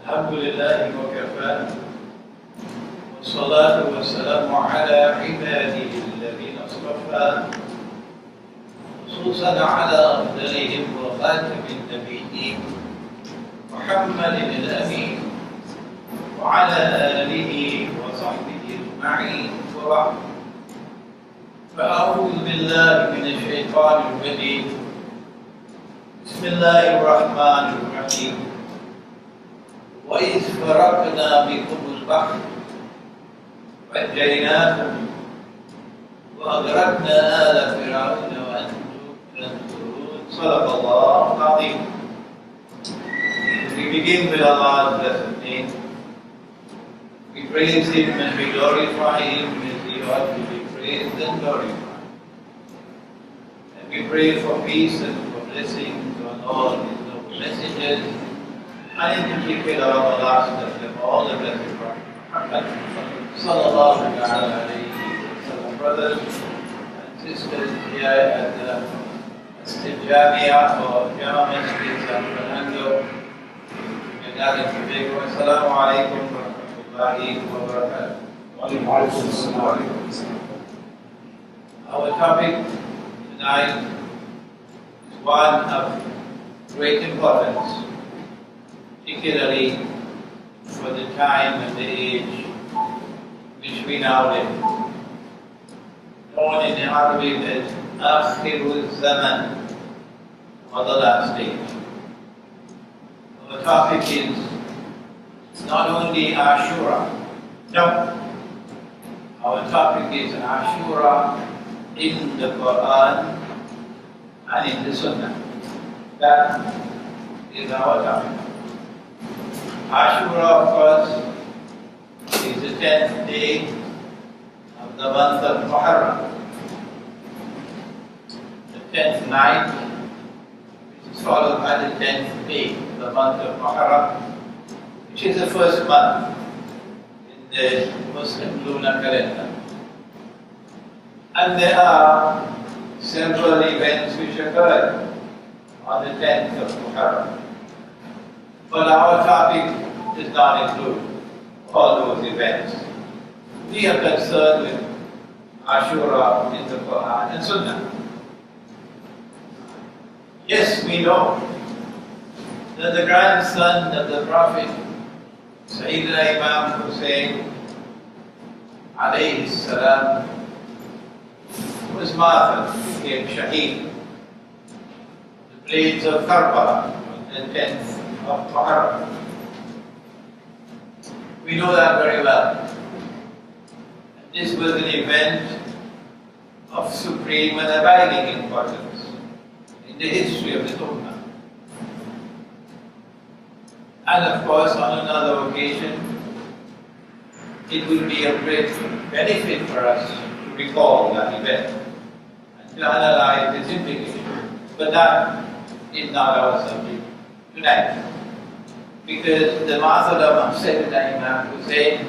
الحمد لله وكفى والصلاة والسلام على عباده الذين اصطفى خصوصا على أفضلهم وخاتم النبيين محمد الأمين وعلى آله وصحبه أجمعين وبعد فأعوذ بالله من الشيطان الرجيم بسم الله الرحمن الرحيم وإذ فرقنا بكم البحر فنجيناكم وأغرقنا آل فرعون وأنتم تنظرون صدق الله العظيم. We begin with Allah's blessed name. We praise Him and we glorify Him as He ought to be praised and glorified. And we pray for peace and for blessings on all His noble messengers, and in particular on the last of them all, the blessed Prophet Muhammad sallallahu alayhi wa sallam. Brothers and sisters here at the Jamia or Jama Masjid San Fernando, Trinidad and Tobago. Assalamu alaikum wa rahmatullahi wa barakatuh. Our topic tonight is one of great importance, particularly for the time and the age which we now live. Known in Arabic as Akhirul Zaman, or the last age. Our topic is not only Ashura. No. Our topic is Ashura in the Quran and in the Sunnah. That is our topic. Ashura, of course, is the 10th day of the month of Muharram. The 10th night, which is followed by the 10th day of the month of Muharram, which is the first month in the Muslim lunar calendar. And there are several events which occurred on the 10th of Muharram. But our topic does not include all those events. We are concerned with Ashura in the Quran and Sunnah. Yes, we know that the grandson of the Prophet, Sayyidina Imam Hussein alayhi salam, was martyred, became shaheed. The plains of Karbala on the 10th of Muharram. We know that very well. And this was an event of supreme and abiding importance in the history of the Ummah. And of course, on another occasion, it will be a great benefit for us to recall that event and to analyze its implications. But that is not our subject tonight. Because the method of Sayyidina Imam Hussein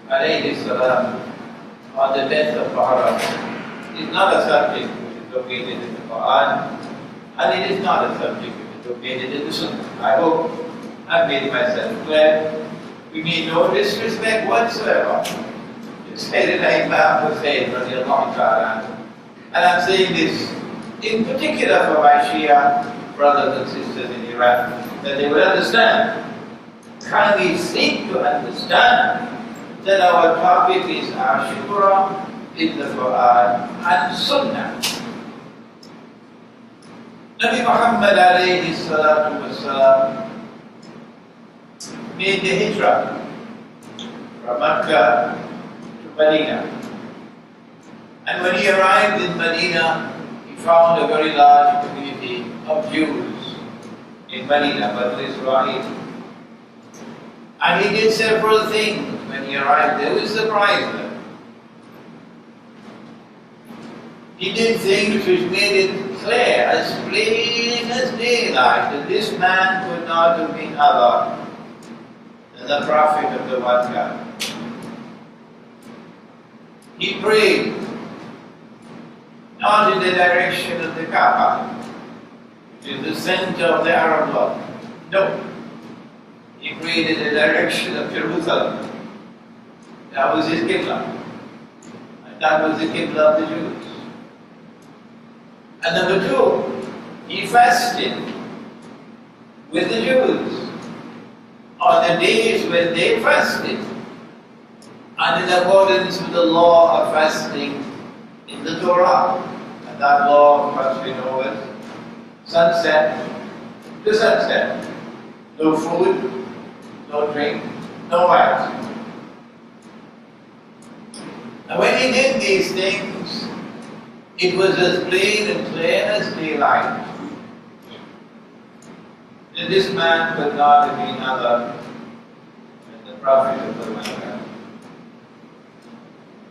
alayhi salam on the 10th of Muharram is not a subject which is located in the Quran, and it is not a subject which is located in the Sunnah. I hope I've made myself clear. We mean no disrespect whatsoever to Sayyidina Imam Hussein radiallahu ta'ala. And I'm saying this in particular for my Shia brothers and sisters in Iran, that they will understand. Can we seek to understand that our topic is Ashura in the Quran and Sunnah? Nabi Muhammad alayhi salatu wasalam made the hijrah from Makkah to Medina. And when he arrived in Medina, he found a very large community of Jews in Medina, Banu Israel. And he did several things when he arrived there which surprised them. He did things which made it clear, as plain as daylight, that this man could not have been other than the prophet of the one God. He prayed not in the direction of the Kaaba, which is the center of the Arab world. No. He prayed prayed in the direction of Jerusalem. That was his Qibla. And that was the Qibla of the Jews. And number two, he fasted with the Jews on the days when they fasted, and in accordance with the law of fasting in the Torah. And that law must be known as sunset to sunset. No food, no drink, no wine. And when he did these things, it was as plain and clear as daylight that this man could not have been other than the prophet of the Lord.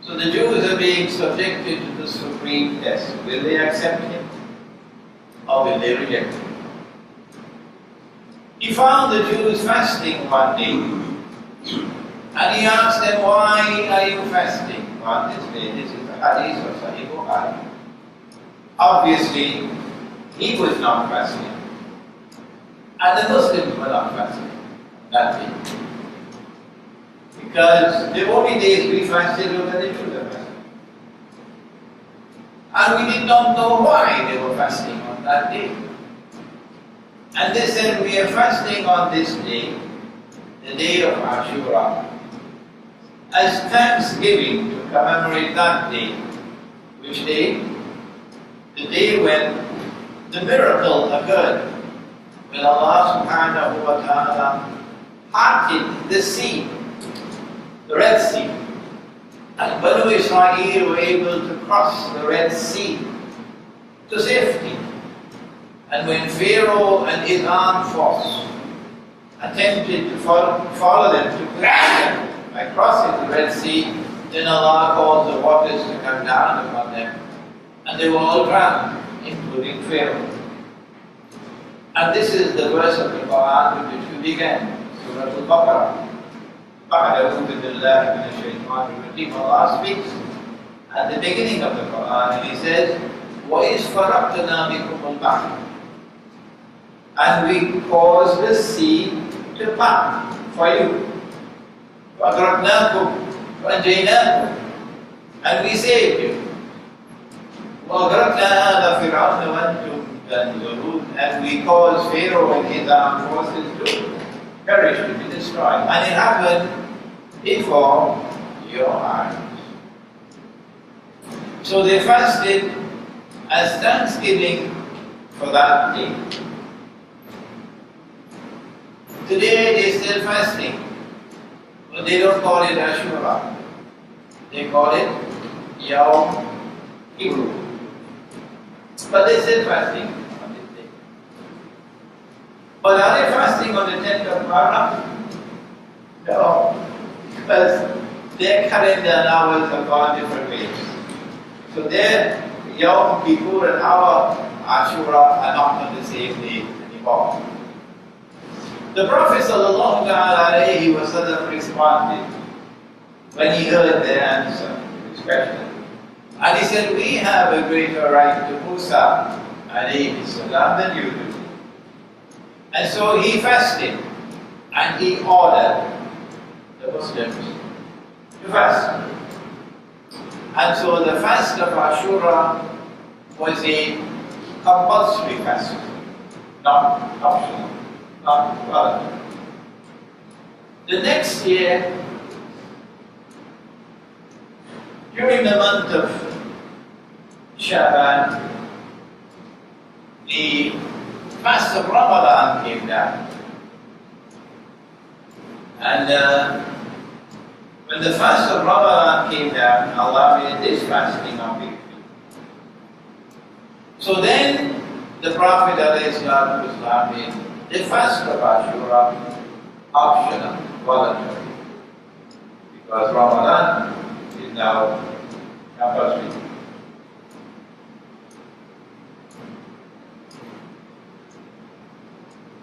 So the Jews are being subjected to the supreme test. Will they accept him or will they reject him? He found the Jews fasting one day, and he asked them, why are you fasting on this day? This is the hadith of Sahih Bukhari. Obviously, he was not fasting, and the Muslims were not fasting that day. Because the only days we fasted were when the Jews were fasting. And we did not know why they were fasting on that day. And they said, we are fasting on this day, the day of Ashura, as thanksgiving to commemorate that day. Which day? The day when the miracle occurred, when Allah subhanahu wa ta'ala parted the sea, the Red Sea. And Banu Israel were able to cross the Red Sea to safety. And when Pharaoh and his armed force attempted to follow them, to crash them by crossing the Red Sea, then Allah caused the waters to come down upon them, and they were all drowned, including Pharaoh. And this is the verse of the Quran with which we began, Surah Al-Baqarah. Allah speaks at the beginning of the Quran, and He says, وَإِذْ فَرَقْنَا بِكُمُ الْبَحْرَ, and we caused the sea to part for you. وَأَغْرَقْنَاكُمْ وَأَنْجَيْنَاكُمْ, and we saved you. وَأَغْرَقْنَا آلَ فِرْعَوْنَ وَأَنْتُمْ تَنْظُرُونَ, and we caused Pharaoh and his armed forces to perish, to be destroyed. And it happened before your eyes. So they fasted as thanksgiving for that day. Today they still fasting, but they don't call it Ashura. They call it Yawm Kippur. But they still fasting on this day. But are they fasting on the 10th of Muharram? No, because their calendar and ours have gone different ways. So their Yawm Kippur and our Ashura are not on the same day anymore. The Prophet ﷺ responded when he heard their answer to his question. And he said, we have a greater right to Musa ﷺ than you do. And so he fasted, and he ordered the Muslims to fast. And so the fast of Ashura was a compulsory fast, not optional, not voluntary. The next year, during the month of Shaban, the fast of Ramadan came down. And when the fast of Ramadan came down, Allah made this fasting obligatory. So then the Prophet ﷺ made the fast of Ashura optional, voluntary, because Ramadan is now compulsory.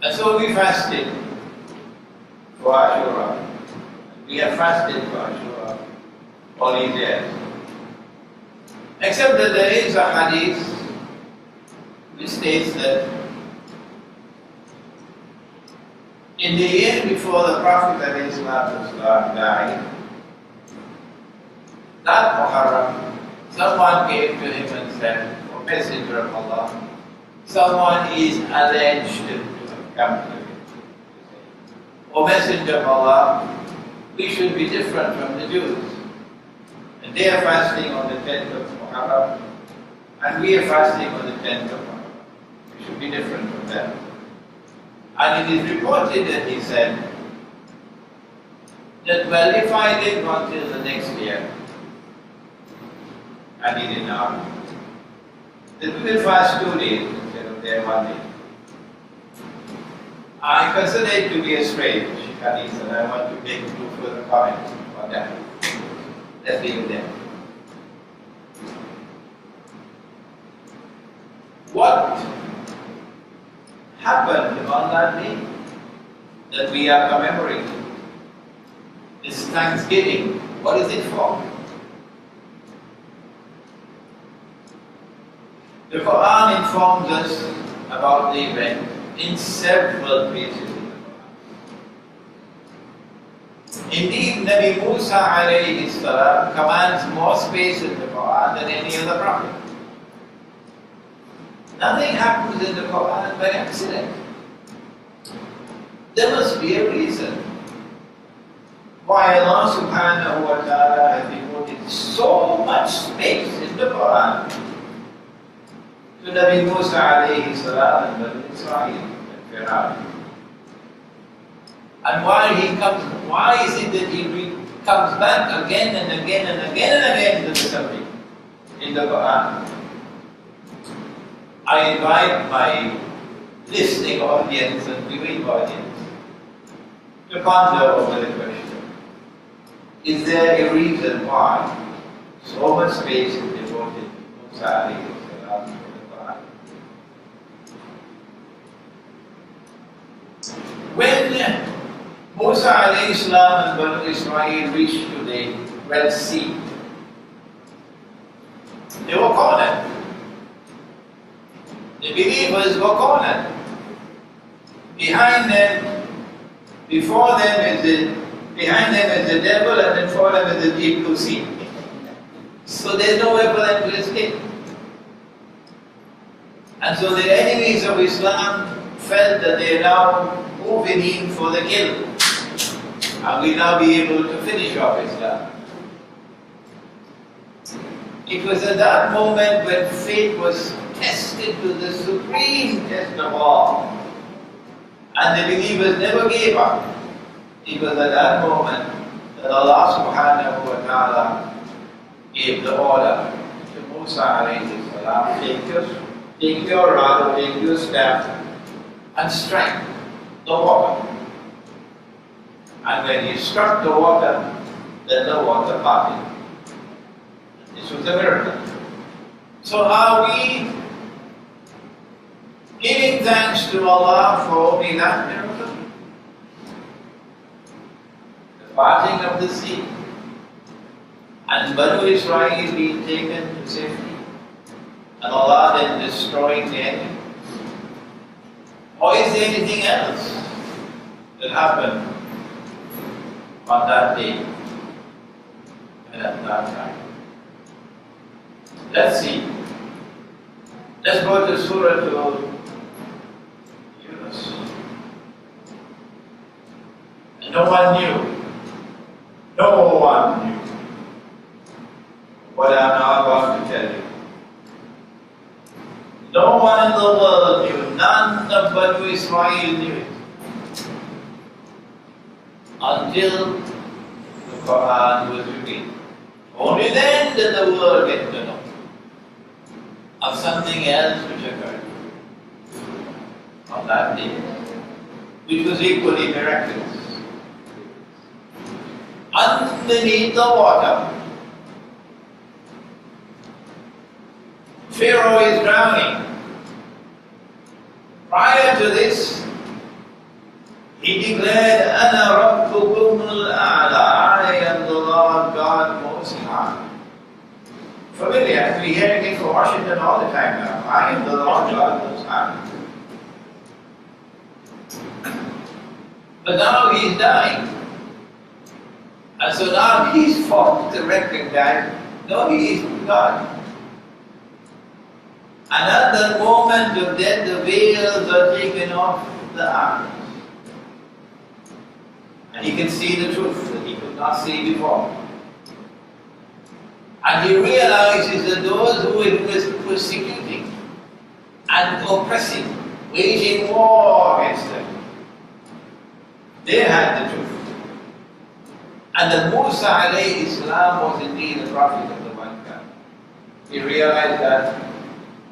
And so we fasted for Ashura. We have fasted for Ashura all these years. Except that there is a hadith which states that In the year before the Prophet died, that Muharram, someone came to him and said, O Messenger of Allah, someone is alleged to have come to him. O Messenger of Allah, we should be different from the Jews. And they are fasting on the 10th of Muharram, and we are fasting on the 10th of Muharram. We should be different from them. And it is reported that he said that, well, if I live until the next year, and he did not, then we will fast 2 days instead of their 1 day. I consider it to be a strange hadith, and I want to make 2 further comments on that. Let's leave it there. What happened on that day that we are commemorating? This Thanksgiving, what is it for? The Quran informs us about the event in several places in the Quran. Indeed, Nabi Musa alayhi salam commands more space in the Quran than any other prophet. Nothing happens in the Quran by accident. There must be a reason why Allah subhanahu wa ta'ala has devoted so much space in the Quran to Nabi Musa alayhi salam and Bani Israel and Fir'aun. And why is it that he comes back again and again and again and again to the subject in the Quran? I invite my listening audience and viewing audience to ponder over the question. Is there a reason why so much space is devoted to Musa alayhi salam in the Quran? When Musa alayhi salam and Bani Israel reached to the Red Sea, they were cornered. The believers were cornered. Behind them, behind them is the devil, and before them is the deep blue sea. So there's no way for them to escape. And so the enemies of Islam felt that they are now moving in for the kill, and will now be able to finish off Islam. It was at that moment when faith was tested to the supreme test of all, and the believers never gave up. It was at that moment that Allah subhanahu wa ta'ala gave the order to Musa alayhi salam, take your rod, take your staff, and strike the water. And when he struck the water, then the water parted. This was a miracle. So are we giving thanks to Allah for only that miracle? The parting of the sea, and Banu Israel being taken to safety, and Allah then destroying the enemy? Or is there anything else that happened on that day and at that time? Let's see. Let's go to Surah to Yunus. And no one knew what I'm now about to tell you. No one in the world knew, none of Banu Israel knew it, until the Quran was revealed. Only then did the world get to know of something else which occurred on that day, which was equally miraculous. Underneath the water, Pharaoh is drowning. Prior to this, he declared, "Ana Rabbukum al-A'la." I am the Lord God Most High. Familiar, we hear it from Washington all the time now. I am the Lord God Most High. But now he's dying. And so now he's forced to recognize, no, he is God. And at that moment of death, the veils are taken off the eyes. And he can see the truth that he could not see before. And he realizes that those who he was persecuting and oppressing, waging war against them, they had the truth. And that Musa alayhi salam was indeed the prophet of the one God. He realized that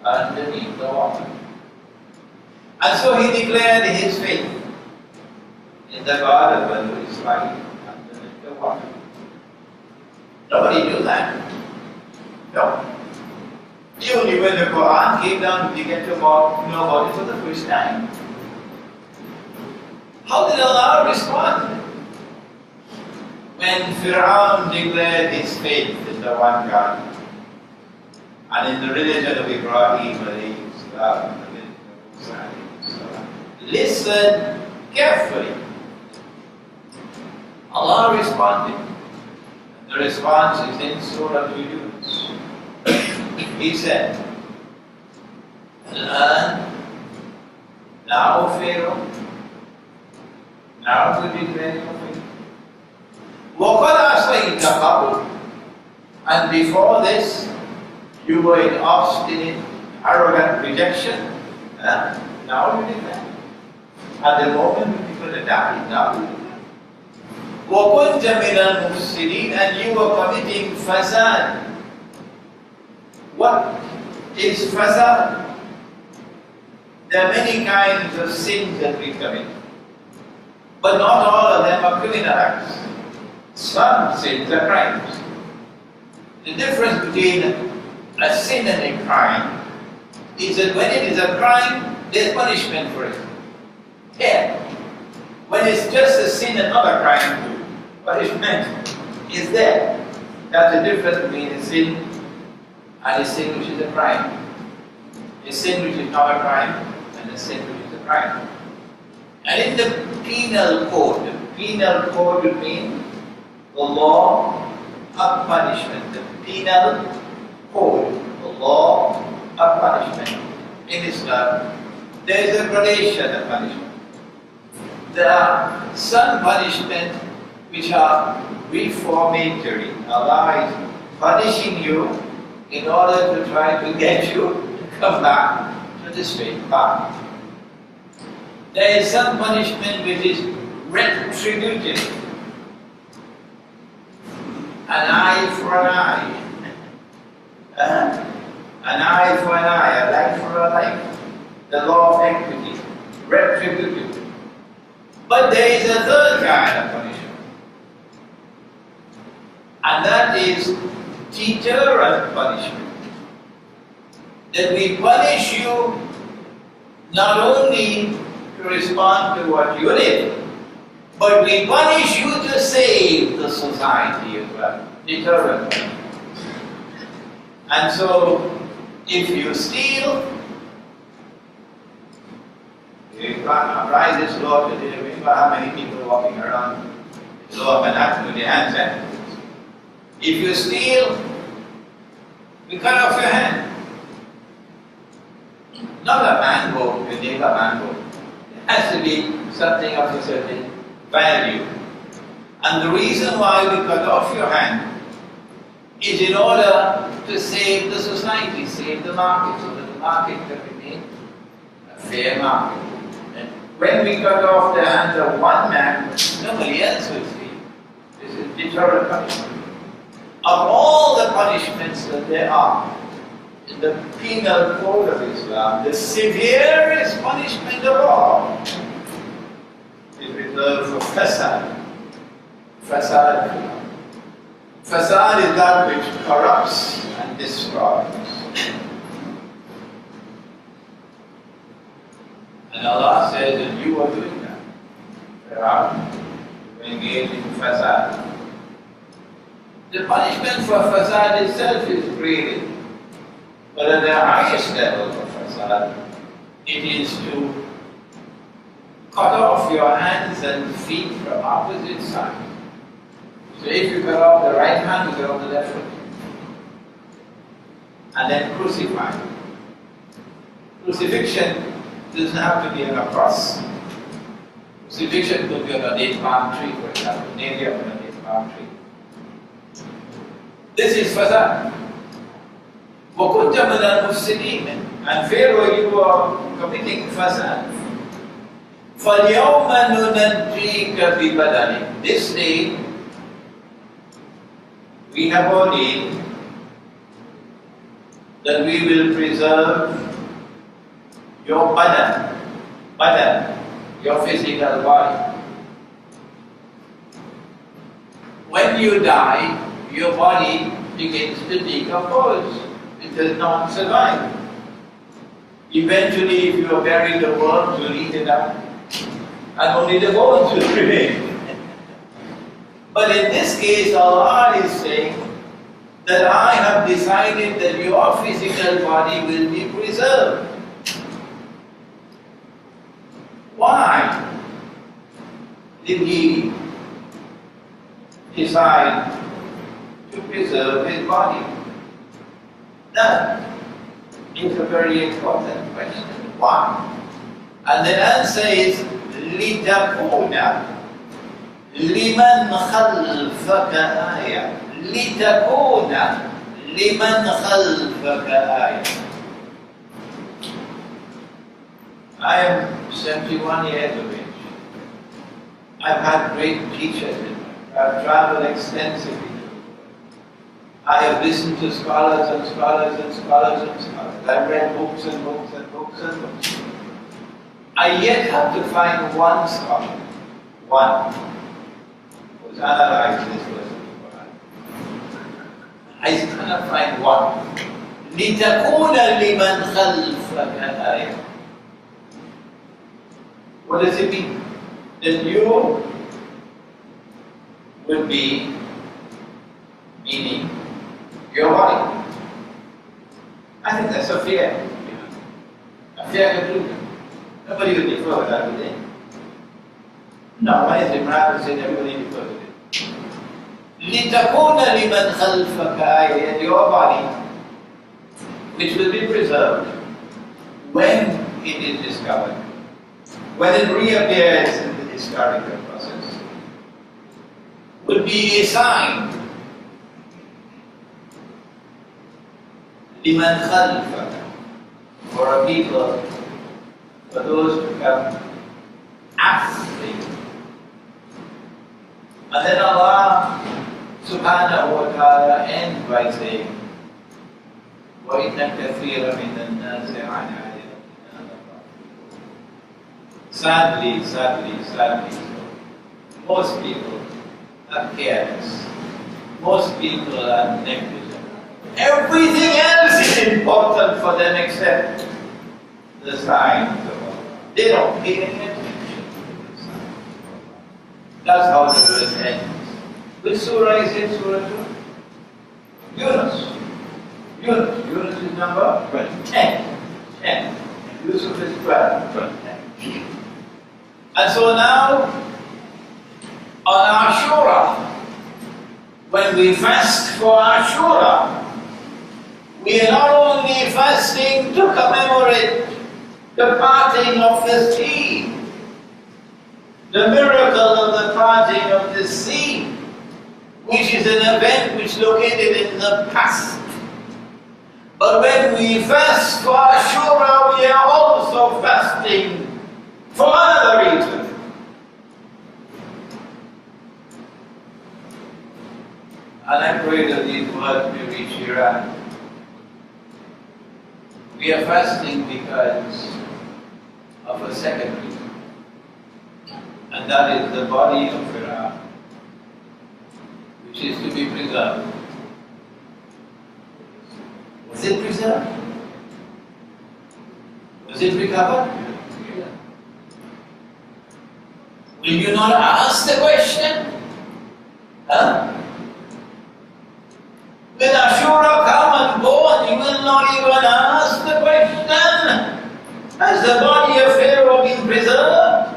underneath the water. And so he declared his faith in the God of Banu Israel underneath the water. Nobody knew that. No. Only when the Quran came down, we began to know about it for the first time. How did Allah respond? When Fir'aun declared his faith in the one God and in the religion of Ibrahim alayhi salam, the religion of Musa alayhi salam, listen carefully. Allah responded. The response is in Surah Yunus. He said, now Pharaoh, now to declare your faith. وَقَدْ عَصَيْتَ قَبْلُ, and before this, you were in obstinate, arrogant rejection. Now you declare. At the moment when people are dying, now you declare. وَكُنْتَ مِنَ الْمُفْسِدِينَ, and you were committing fasad. What is fasad? There are many kinds of sins that we commit, but not all of them are criminal acts. Some sins are crimes. The difference between a sin and a crime is that when it is a crime, there's punishment for it. Yeah. When it's just a sin and not a crime, punishment is there. That's the difference between a sin and a sin which is a crime. A sin which is not a crime and a sin which is a crime. And in the penal code would mean the law of punishment. The penal code, the law of punishment. In Islam, there is a gradation of punishment. There are some punishment which are reformatory. Allah is punishing you in order to try to get you to come back to the straight path. There is some punishment which is retributive. An eye for an eye. An eye for an eye, a life for a life. The law of equity, retributive. But there is a third kind of punishment. And that is deterrent punishment. That we punish you not only to respond to what you did, but we punish you to save the society as well. Deterrent punishment. And so, if you steal, if you apply this law today, remember how many people walking around the law of Manhattan with their hands up. If you steal, we cut off your hand. Not a mango, you take a mango. It has to be something of a certain value. And the reason why we cut off your hand is in order to save the society, save the market, so that the market can remain a fair market. And when we cut off the hands of one man, nobody else will steal. This is deterrent punishment. Of all the punishments that there are in the penal code of Islam, the severest punishment of all is reserved for fasad. Fasad. Fasad is that which corrupts and destroys. And Allah says that you are doing that. You engage in fasad. The punishment for fasad itself is created. But at the highest level of fasad, it is to cut off your hands and feet from opposite sides. So if you cut off the right hand, you cut off the left foot. And then crucify. Crucifixion doesn't have to be on a cross. Crucifixion could be on a date palm tree, for example, nail on a date palm tree. This is fasad. وَكُنْتَ مِنَ الْمُفْسِدِينَ. And Pharaoh, you are committing fasad. فَالْيَوْمَ نُنَجِّيكَ بِبَدَنِكَ. This day, we have ordained that we will preserve your badan, your physical body. When you die, your body begins to decompose. It does not survive. Eventually, if you are buried, the worms will eat it up, and only the bones will remain. But in this case, Allah is saying that I have decided that your physical body will be preserved. Why did He decide to preserve His body? That is a very important question. Why? And the answer is لِتَكُونَ لِمَنْ خَلْفَكَ آيَةً. لِتَكُونَ لِمَنْ خَلْفَكَ آيَةً. I am 71 years of age. I've had great teachers in my life. I've traveled extensively. I have listened to scholars and scholars and scholars and scholars. I've read books and books and books and books. I yet have to find one scholar, one, who's analyzed this verse of the Quran. I cannot find one. لِتَكُونَ لِمَنْ خَلْفَكَ آيَةً. What does it mean? That you will be, meaning your body. I think that's a fair conclusion. Nobody will differ with that, will they? No, why is Imran saying everybody differ with it? لِتَكُونَ لِمَنْ خَلْفَكَ آيَةً. Your body, which will be preserved when it is discovered, when it reappears in the historical process, would be a sign لِمَنْ خَلْفَكَ, for a people, for those who come after you. And then Allah subhanahu wa ta'ala ends by saying, وَإِنَّ كَثِيرًا مِنَ النَّاسِ عَنْ آيَاتِنَا لَغَافِلُونَ. Sadly, most people are careless. Most people are negligent. Everything else is important for them except the signs of Allah. They don't pay any attention to the signs of Allah. That's how the verse ends. Which surah is it? Surah 2? Yunus. Yunus is number 10. Yusuf is 12. And so now, on Ashura, when we fast for Ashura, we are not only fasting to commemorate the parting of the sea, the miracle of the parting of the sea, which is an event which is located in the past. But when we fast for Ashura, we are also fasting for another reason. And I pray that these words may reach Iran. We are fasting because of a second reason, and that is the body of Iran, which is to be preserved. Was it preserved? Was it recovered? Will you not ask the question? Huh? When Ashura come and go and you will not even ask the question, has the body of Pharaoh been preserved?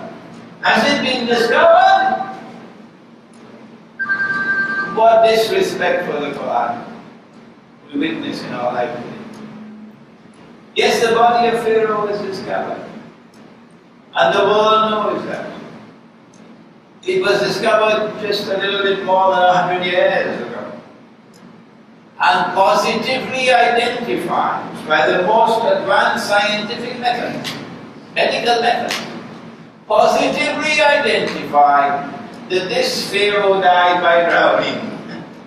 Has it been discovered? What disrespect for the Quran we witness in our life today. Yes, the body of Pharaoh was discovered. And the world knows that. It was discovered just a little bit more than 100 years ago. And positively identified by the most advanced scientific method, medical method, positively identified that this Pharaoh died by drowning.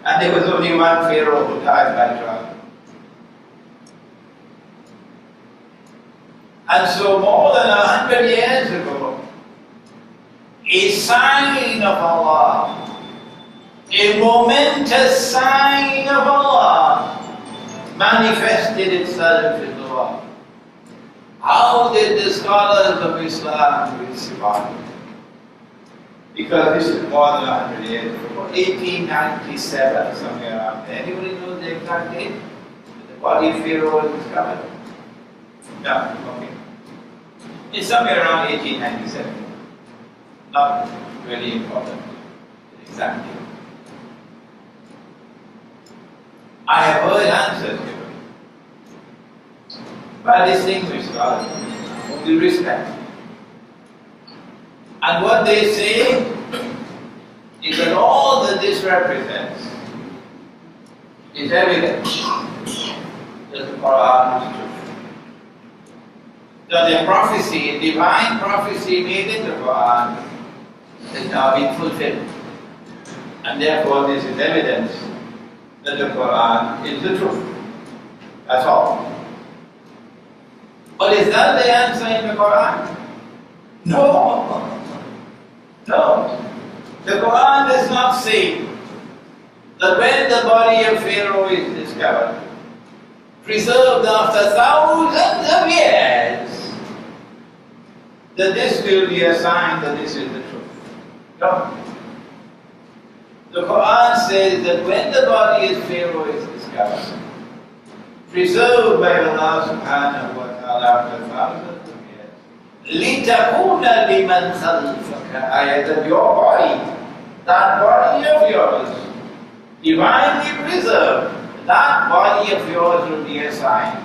And there was only one Pharaoh who died by drowning. And so more than 100 years ago, a sign of Allah, a momentous sign of Allah, manifested itself in the world. How did the scholars of Islam respond? Because this is more than 100 years ago, 1897, somewhere around there. Anybody know the exact date? The body of Pharaoh was discovered? No, okay. It's somewhere around 1897. Not really important, exactly. I have heard answers given by distinguished scholars whom we respect. And what they say is that all that this represents is evidence that the Quran is true. That a prophecy, a divine prophecy made in the Quran has now been fulfilled. And therefore this is evidence that the Quran is the truth. That's all. But is that the answer in the Quran? No. No. The Quran does not say that when the body of Pharaoh is discovered, preserved after thousands of years, that this will be a sign that this is the truth. No. The Quran says that when the body of Pharaoh is discovered, preserved by Allah subhanahu wa ta'ala after thousands of years, لِتَكُونَ لِمَنْ خَلْفَكَ that your body, that body of yours, divinely preserved, that body of yours will be a sign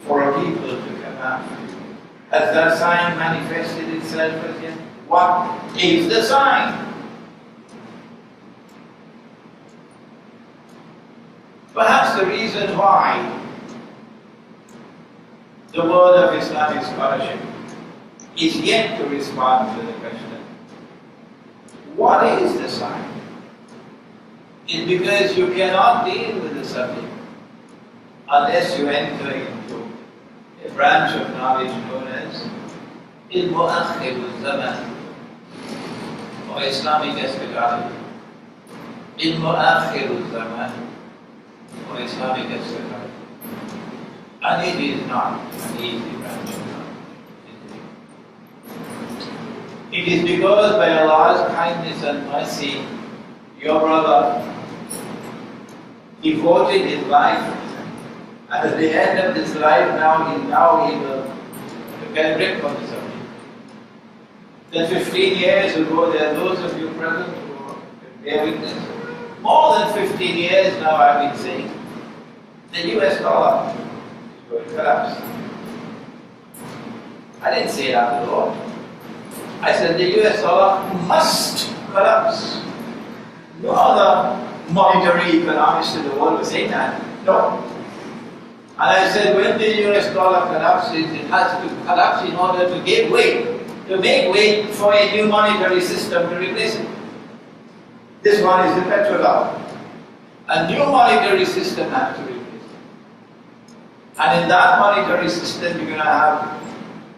for a people to come after you. Has that sign manifested itself as yet? What is the sign? Perhaps the reason why the world of Islamic scholarship is yet to respond to the question, what is the sign? Is because you cannot deal with the subject unless you enter into a branch of knowledge known as Mu'akhir al-Zaman, or Islamic eschatology. Mu'akhir al-Zaman, or Islamic eschatology. And it is not an easy branch of knowledge. It is because by Allah's kindness and mercy, your brother devoted his life, and at the end of his life now he will get grip on the subject. Then 15 years ago, there are those of you present who bear witness. More than 15 years now I've been saying, the US dollar is going to collapse. I didn't say it after all. I said the US dollar must collapse. No other monetary economist in the world was saying that. No. And I said when the US dollar collapses, it has to collapse in order to give way, to make way for a new monetary system to replace it. This one is the petrodollar. A new monetary system has to replace it. And in that monetary system, you're going to have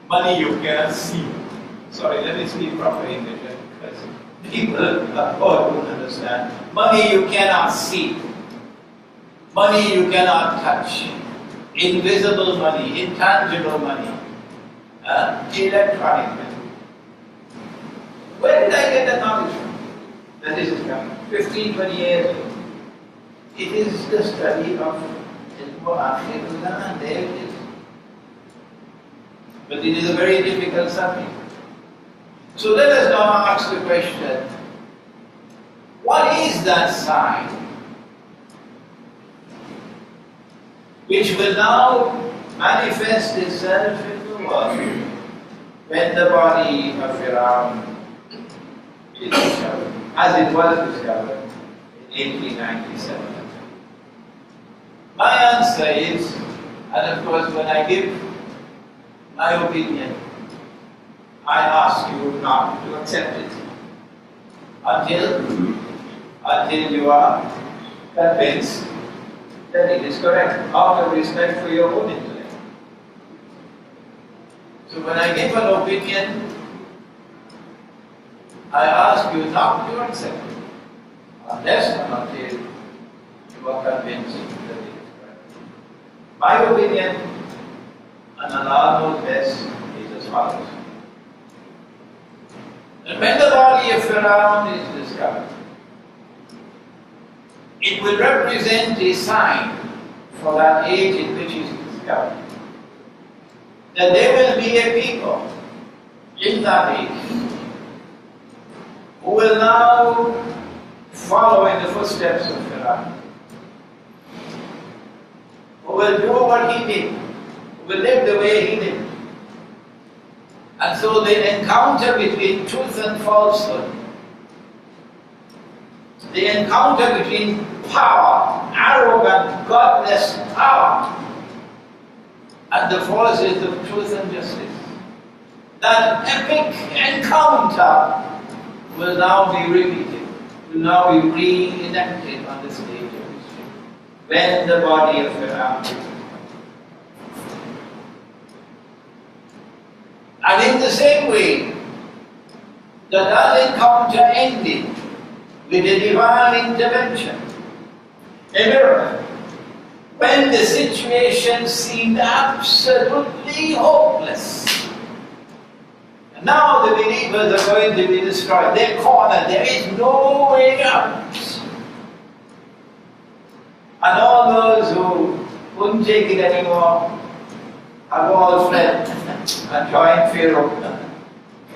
money you cannot see. Sorry, let me speak proper English because people don't understand. Money you cannot see. Money you cannot touch. Invisible money, intangible money, electronic money. Where did I get that knowledge from? That this is coming. 15, 20 years ago. It is the study of Al-Mu'akhir al-Zaman. There it is. But it is a very difficult subject. So let us now ask the question, what is that sign which will now manifest itself in the world when the body of Firaun is discovered, as it was discovered in 1897? My answer is, and of course when I give my opinion, I ask you not to accept it until you are convinced that it is correct, out of respect for your own intellect. So when I give an opinion, I ask you not to accept it, unless and until you are convinced that it is correct. My opinion, and Allah knows best, is as follows. And when the body of Firaun is discovered, it will represent a sign for that age in which it is discovered, that there will be a people in that age who will now follow in the footsteps of Firaun, who will do what he did, who will live the way he lived. And so the encounter between truth and falsehood, the encounter between power, arrogant, godless power, and the forces of truth and justice, that epic encounter will now be repeated, will now be reenacted on the stage of history, when the body of Firaun is. And in the same way that encounter ended with a divine intervention, a miracle, when the situation seemed absolutely hopeless. And now the believers are going to be destroyed. They're cornered. There is no way out. And all those who couldn't take it anymore have all fled and joined Pharaoh,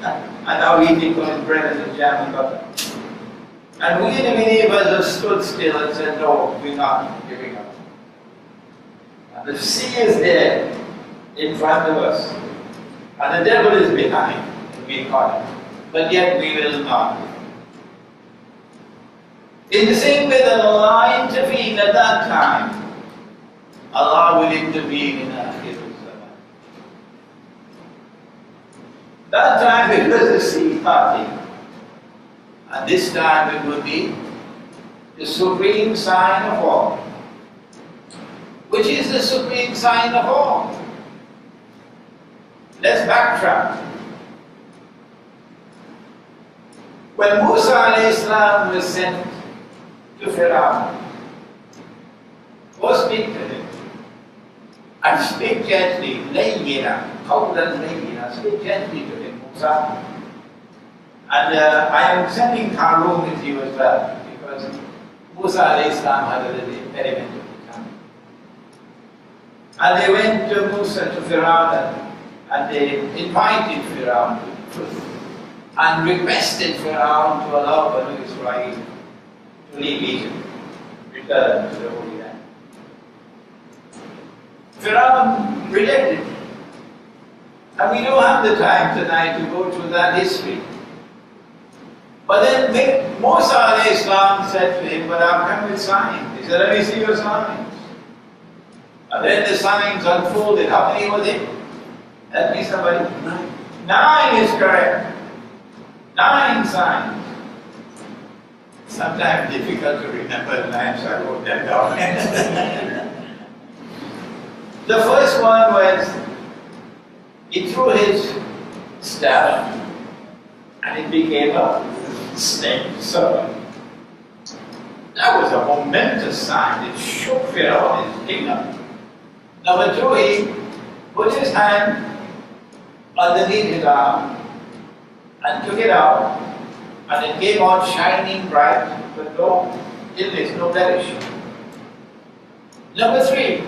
and now eating on his bread and jam and butter. And we the believers have stood still and said, no, we're not giving up. And the sea is there in front of us, and the devil is behind, and we caught him. But yet we will not. In the same way that Allah intervened at that time, Allah will intervene in our case. That time it was a sea party, and this time it will be the supreme sign of all. Which is the supreme sign of all? Let's backtrack. When Musa a.s. was sent to Pharaoh, go speak to him, and speak gently, layyina, qawlan layyina, speak gently to him, Musa. And I am sending Harun with you as well, because Musa a.s. had a little impediment of becoming. And they went to Musa, to Pharaoh, and they invited Pharaoh to truth, and requested Pharaoh to allow Banu Israel to leave Egypt, return to the Holy Land. Pharaoh rejected. And we don't have the time tonight to go through that history. But then Musa a.s. said to him, but I've come with signs. He said, let me see your signs. And then the signs unfolded. How many was it? Help me somebody. 9 is correct. 9 signs. Sometimes difficult to remember the 9, so I wrote them down. The first one was, he threw his staff and it became a snake serpent. That was a momentous sign. It shook Pharaoh and his kingdom. Number 2, he put his hand underneath his arm and took it out, and it came out shining bright, but no illness, no perishing. Number 3,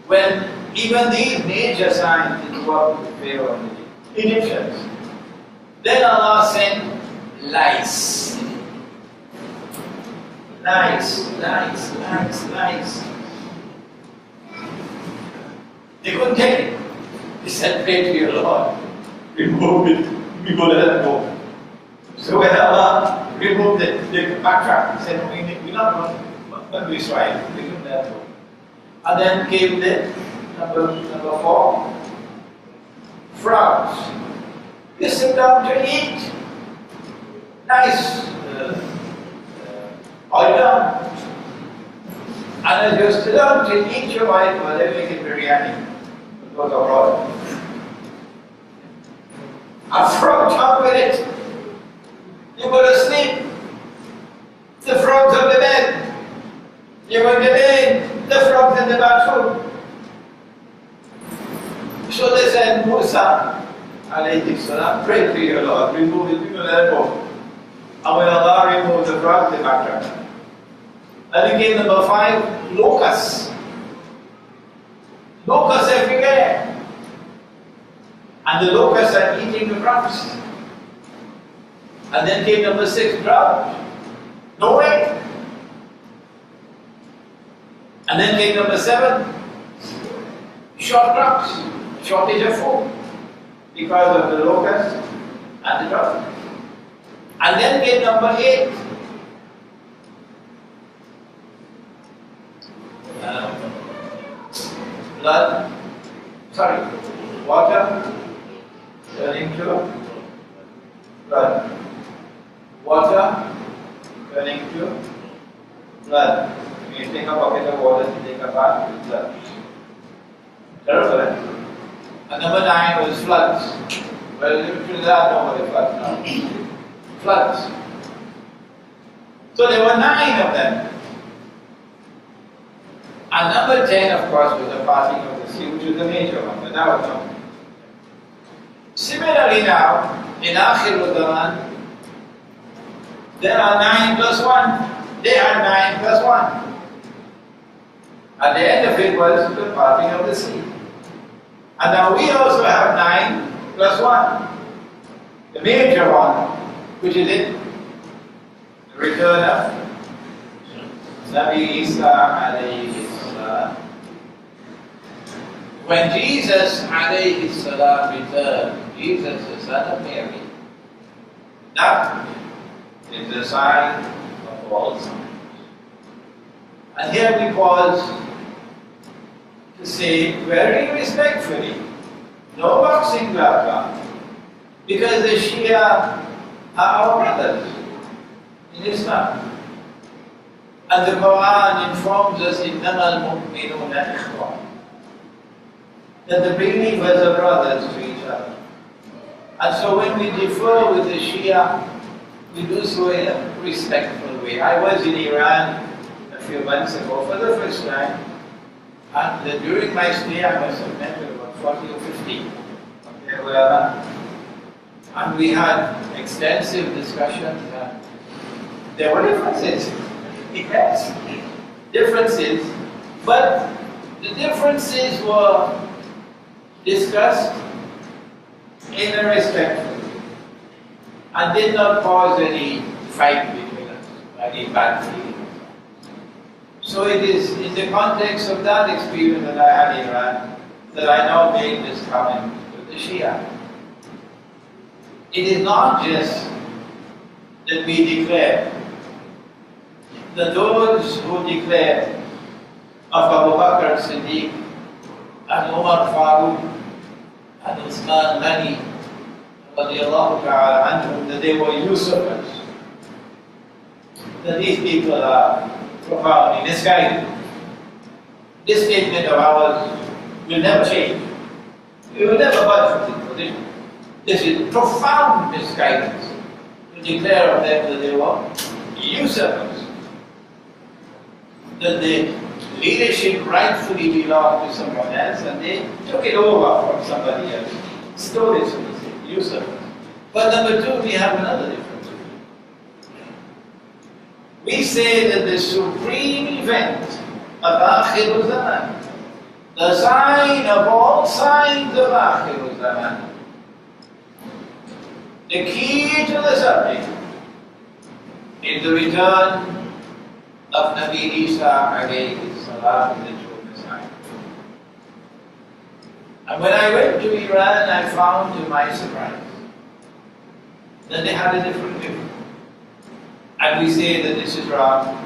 when even these major signs didn't work with Pharaoh and the Egyptians, Then Allah sent lice. Lice. They couldn't take it. He said, pray to your Lord. Remove it. We go let it go. So when Allah removed it, they backtracked. He said, we're not going to be right. We couldn't let it go. And then came the number 4. Frogs. You sit down to eat. Nice oil. And as you sit down to eat your wife, well, they make it biryani. Those are raw. A frog jump with it. You go to sleep. The frog's on the bed. You go to bed. The frog's in the bathroom. So they said, Musa, alayhi salam, pray to your Lord, remove it, you let it go. And when Allah removed the frog, they backtracked. And then came number 5, locusts. Locusts everywhere. And the locusts are eating the crops. And then came number 6, drought. No rain. And then came number 7, short crops, shortage of food because of the locusts and the drought. And then came number 8, water turning to blood. Water turning to blood. When you take a bucket of water to take a bath, it's blood. Terrible, eh? And number 9 was floods. Well, literally that nobody floods now. Floods. So there were 9 of them. And number 10, of course, was the parting of the sea, which was the major one, but that was not. Similarly now, in Akhir al-Zaman, there are 9 plus 1. They are 9 plus 1. At the end of it was the parting of the sea. And now we also have 9 plus 1. The major one, which is it? The return of Nabi Isa alayhi salam. When Jesus alayhi salam returned, Jesus the son of Mary, that is the sign of all signs. And here we pause to say very respectfully, no boxing blah, because the Shia are our brothers in Islam. And the Quran informs us إِنَّمَا الْمُؤْمِنُونَ إِخْوَةٌ, that the believers are brothers to each other. And so when we differ with the Shia, we do so in a respectful way. I was in Iran a few months ago for the first time, and during my stay I must have met with about 40 or 50 of their ulama. And we had extensive discussions. There were differences. Yes, differences. But the differences were discussed in a respectful way and did not cause any fight between us, any bad feelings. So it is in the context of that experience that I had in Iran that I now make this comment to the Shia. It is not just that we declare that those who declare of Abu Bakr Siddiq and Umar Farooq and Uthman Ghani radiallahu ta'ala anhum, that they were usurpers, that these people are profoundly misguided. This statement of ours will never change. We will never budge from this position. This is profound misguidance to declare of them that they were usurpers, that the leadership rightfully belonged to someone else and they took it over from somebody else, stole it, so to say, usurpers. But number 2, we have another difference. We say that the supreme event of Akhir al-Zaman, the sign of all signs of Akhir al-Zaman, The key to the subject is the return of Nabi Isa alayhi salam, the true Messiah. And when I went to Iran, I found to my surprise that they had a different view. And we say that this is wrong.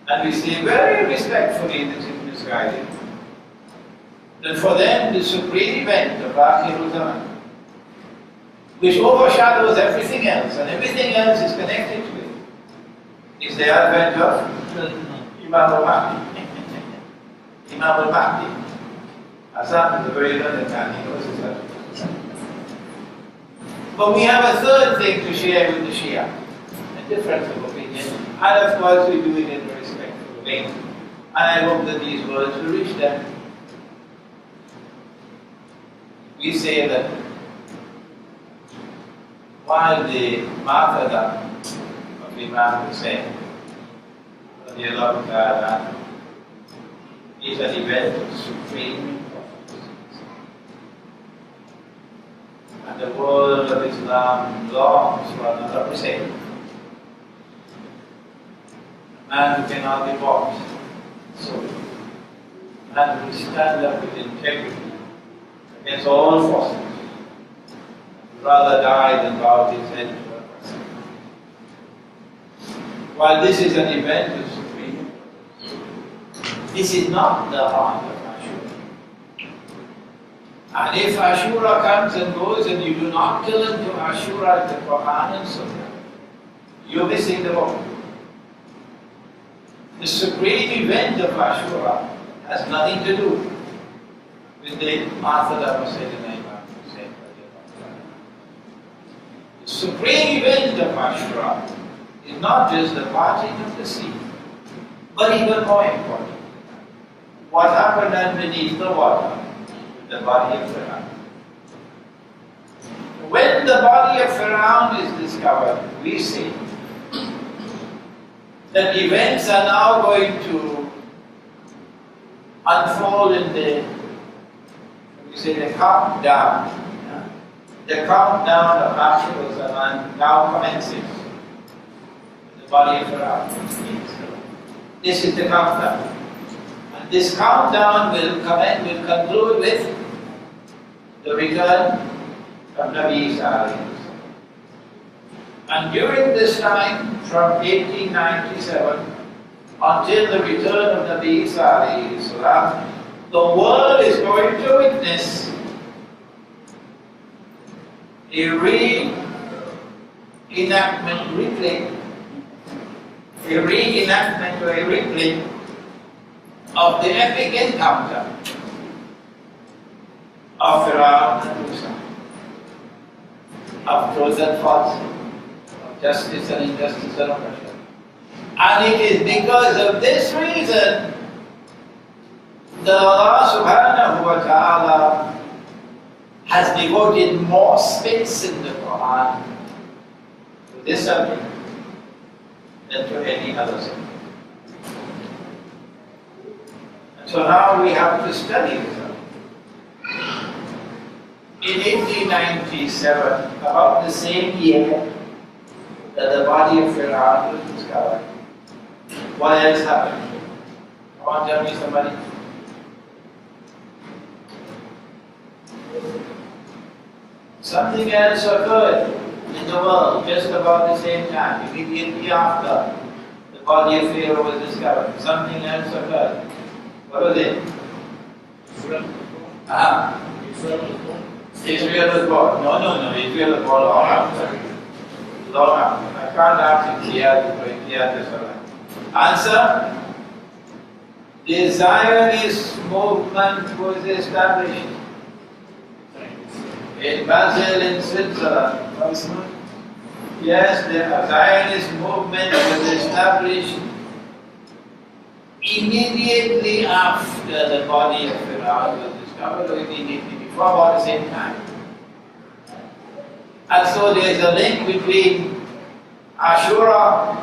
And we say very respectfully that it is misguided. That for them the supreme event of Akhirul Zaman, which overshadows everything else, and everything else is connected to it, is the advent of Imam al-Mahdi. Imam al-Mahdi. Hassan is a very learned man, he knows his subject. But we have a third thing to share with the Shia, a difference of opinion, and of course we do it in a respectful way. And I hope that these words will reach them. We say that while the martyrdom of Imam Hussein is an event of supreme importance, and the world of Islam longs for another Hussein, a man who cannot be bought, so a man who will stand up with integrity against all forces, rather die than bow his head to a person. While this is an event of supreme importance, this is not the heart of Ashura. And if Ashura comes and goes and you do not turn to Ashura, the Quran and Sunnah, you're missing the boat. The supreme event of Ashura has nothing to do with the martyrdom of Sayyidina Imam Hussein. The supreme event of Ashura is not just the parting of the sea, but even more important, what happened underneath the water with the body of Pharaoh. When the body of Pharaoh is discovered, we say that events are now going to unfold in the, we say, the countdown. The countdown of Ashura Zaman now commences. The body of Pharaoh. This is the countdown. And this countdown will conclude with the return of Nabi Isa. And during this time, from 1897 until the return of Nabi Isa, the world is going to witness a reenactment or a replay of the epic encounter of Pharaoh and Musa, of truth and falsehood, of justice and injustice and oppression. And it is because of this reason that Allah subhanahu wa ta'ala has devoted more space in the Quran to this subject than to any other subject. And so now we have to study this subject. In 1897, about the same year that the body of Pharaoh was discovered, what else happened? Come on, tell me somebody. Something else occurred in the world just about the same time, immediately after the body of Pharaoh was discovered. Something else occurred. What was it? Israel was born. No. Israel was born long after. Long after. I can't ask if he had this or that. Answer? The Zionist movement was established in Basel in Switzerland. Yes, the Zionist movement was established immediately after the body of Pharaoh was discovered, or immediately before, about the same time. And so there is a link between Ashura,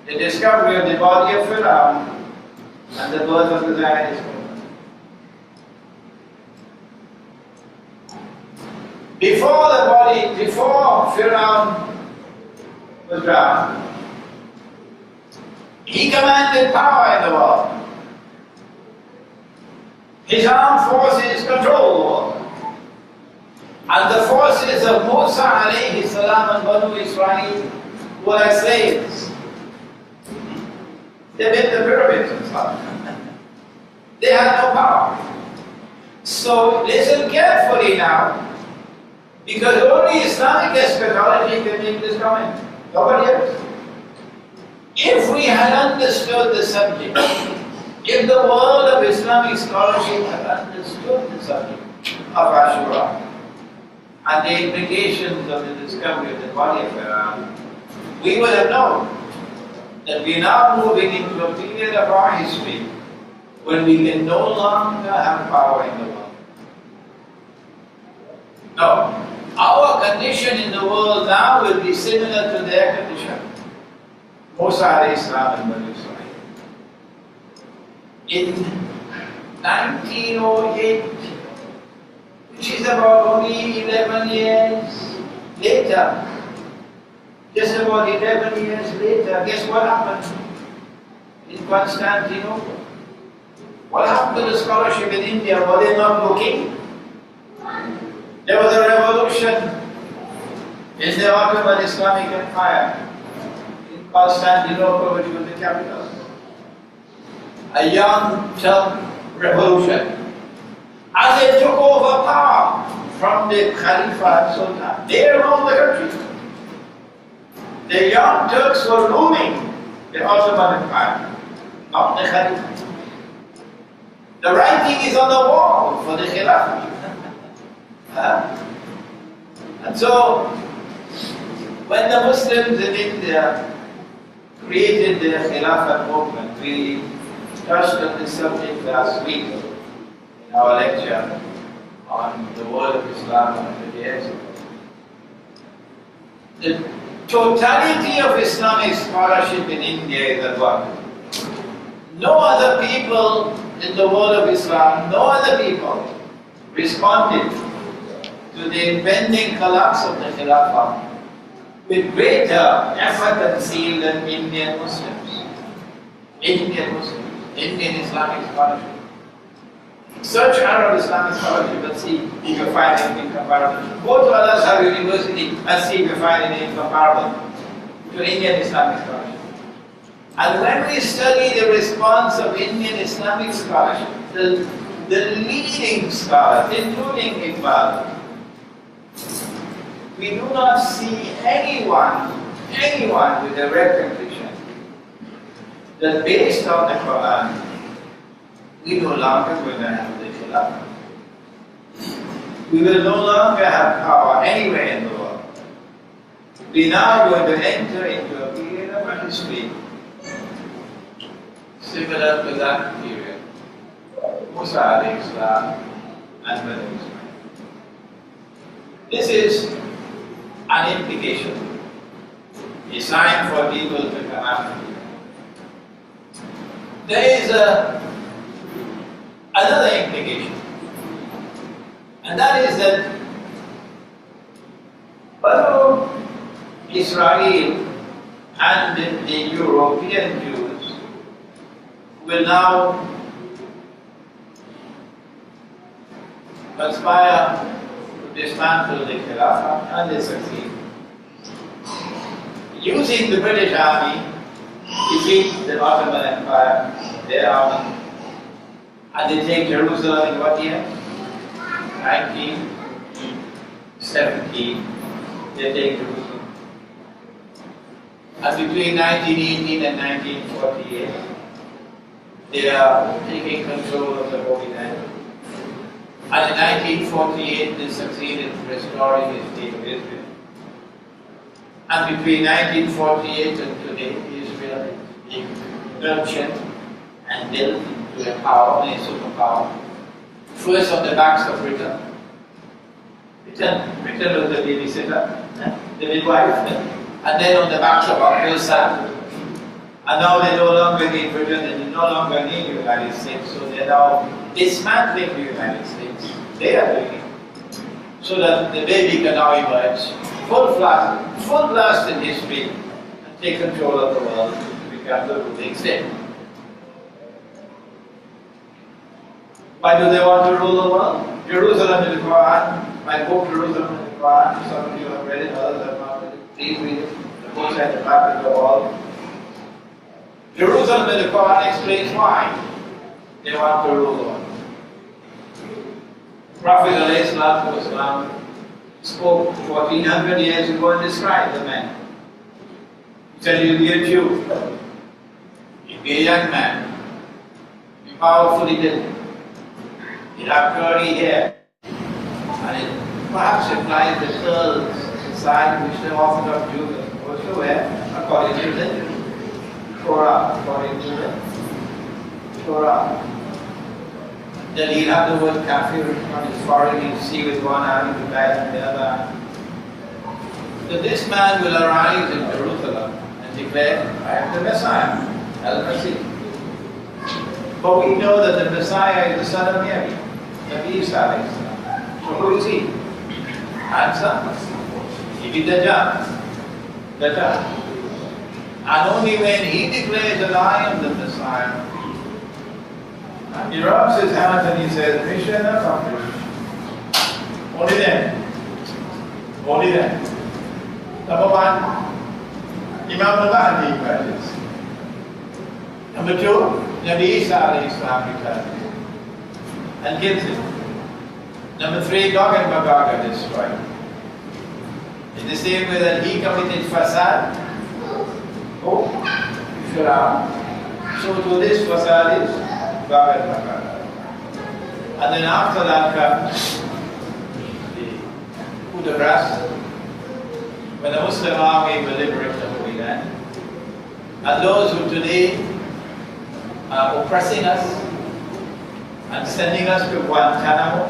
the discovery of the body of Pharaoh, and the birth of the Zionist movement. before Firaun was drowned, he commanded power in the world. His armed forces controlled the world. And the forces of Musa alayhi salam and Banu Israel were like slaves. They built the pyramids and stuff. They had no power. So listen carefully now, because only Islamic eschatology can make this comment. Nobody else. If we had understood the subject, if the world of Islamic scholarship had understood the subject of Ashura and the implications of the discovery of the body of Iran, we would have known that we are now moving into a period of our history when we can no longer have power in the world. No. Our condition in the world now will be similar to their condition. Musa alayhi salam and Banu Israel. In 1908, which is about only 11 years later, just about 11 years later, guess what happened in Constantinople? What happened to the scholarship in India? Were they not looking? There was a revolution in the Ottoman Islamic Empire in Constantinople, which was the capital. A young Turk revolution. As they took over power from the Khalifa and Sultan, they ruled the country. The young Turks were ruling the Ottoman Empire, not the Khalifa. The writing is on the wall for the Khilafah. And so, when the Muslims in India created the Khilafah movement, we touched on this subject last week in our lecture on the world of Islam 100 years ago. The totality of Islamic scholarship in India is at work. No other people in the world of Islam, no other people responded to the impending collapse of the Khilafah with greater effort and zeal than Indian Muslims. Indian Islamic scholarship. Search Arab Islamic scholarship and see if you find anything comparable. Go to Al-Azhar University and see if you find anything comparable to Indian Islamic scholarship. And when we study the response of Indian Islamic scholarship, the leading scholars, including Iqbal, we do not see anyone with a recognition that based on the Quran, we no longer will have the Khilafah. We will no longer have power anywhere in the world. We now going to enter into a period of our history similar to that period. Musa alayhi salam and Banu Israel. This is an implication, a sign for people to come after you. There is another implication, and that is that Banu Israel and the European Jews will now conspire to dismantle the Khilafah, and they succeed. Using the British army, defeat the Ottoman Empire, their army, and they take Jerusalem in what year? 1917. They take Jerusalem. And between 1918 and 1948, they are taking control of the Holy Land. And in 1948, they succeeded in restoring the state of Israel. And between 1948 and today, Israel is being nurtured and built into a power, a superpower. First on the backs of Britain. Britain was the babysitter, the midwife, and then on the backs of Uncle Sam. And now they no longer need Britain, and they no longer need the United States, so they're now dismantling the United States. They are doing it. so that the baby can now emerge, full blast in history, and take control of the world to become the ruling state. Why do they want to rule the world? Jerusalem in the Quran, my book Jerusalem in the Quran, some of you have read it, others have not read it. Please read it. The book's at the back of the wall. Jerusalem in the Quran explains why they want to rule the world. Prophet ﷺ spoke 1400 years ago and described the man. He said he'll be a Jew, he'll be a young man, be powerfully built, he'll have curly hair, and it perhaps implies the curls inside which the Orthodox Jews also wear according to the Torah, according to the Torah. Then he'll have the word kafir on his forehead, he'll see with one eye, with the back and the other eye. So this man will arise in Jerusalem and declare, I am the Messiah, Al-Masih. But we know that the Messiah is the son of Mary, Nabi Isa. So who is he? Answer, he be Dajjal. And only when he declares that I am the Messiah, and he rubs his hands and he says, mission accomplished. Only then. Only then. Number one, Imam al-Mahdi emerges. Number two, Nabi Isa returns and kills him. Number three, Gog and Magog are destroyed. In the same way that he committed fasad, so to this fasad is Gog and Magog. And then after that comes the coup de grace, when the Muslim army will liberate the Holy Land. And those who today are oppressing us and sending us to Guantanamo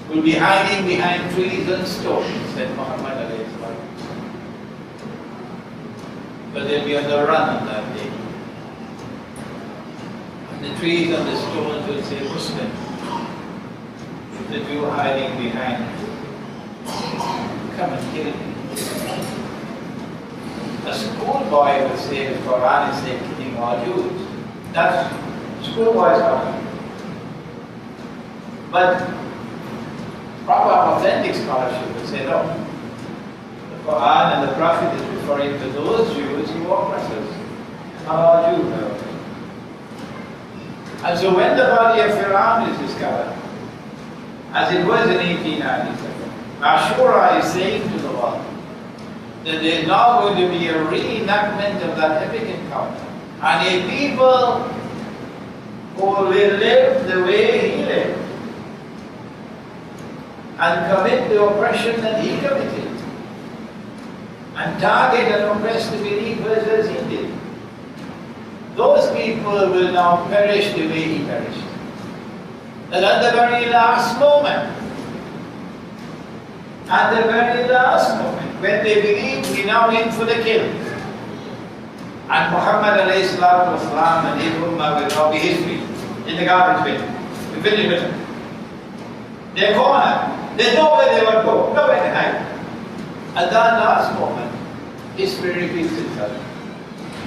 will be hiding behind trees and stones, said Muhammad alayhi salam. But they'll be on the run on that day. And the trees and the stones will say, Muslim, the Jew hiding behind, come and kill me. A schoolboy will say the Quran is saying killing all Jews. That's schoolboy's talking. But proper authentic scholarship will say no. The Quran and the Prophet is referring to those Jews who are oppressors, not all Jews. And so when the body of Fir'aun is discovered, as it was in 1897, Ashura is saying to the world that there is now going to be a reenactment of that epic encounter, and a people who will live the way he lived and commit the oppression that he committed and target and oppress the believers as he did. Those people will now perish the way he perished. That at the very last moment, when they believe we now in for the kill, and Muhammad alayhi salatu wasalam and his ummah will now be history in the garbage bin. We finish with them. They're cornered. There's nowhere they will go, nowhere to hide. At that last moment, history repeats itself.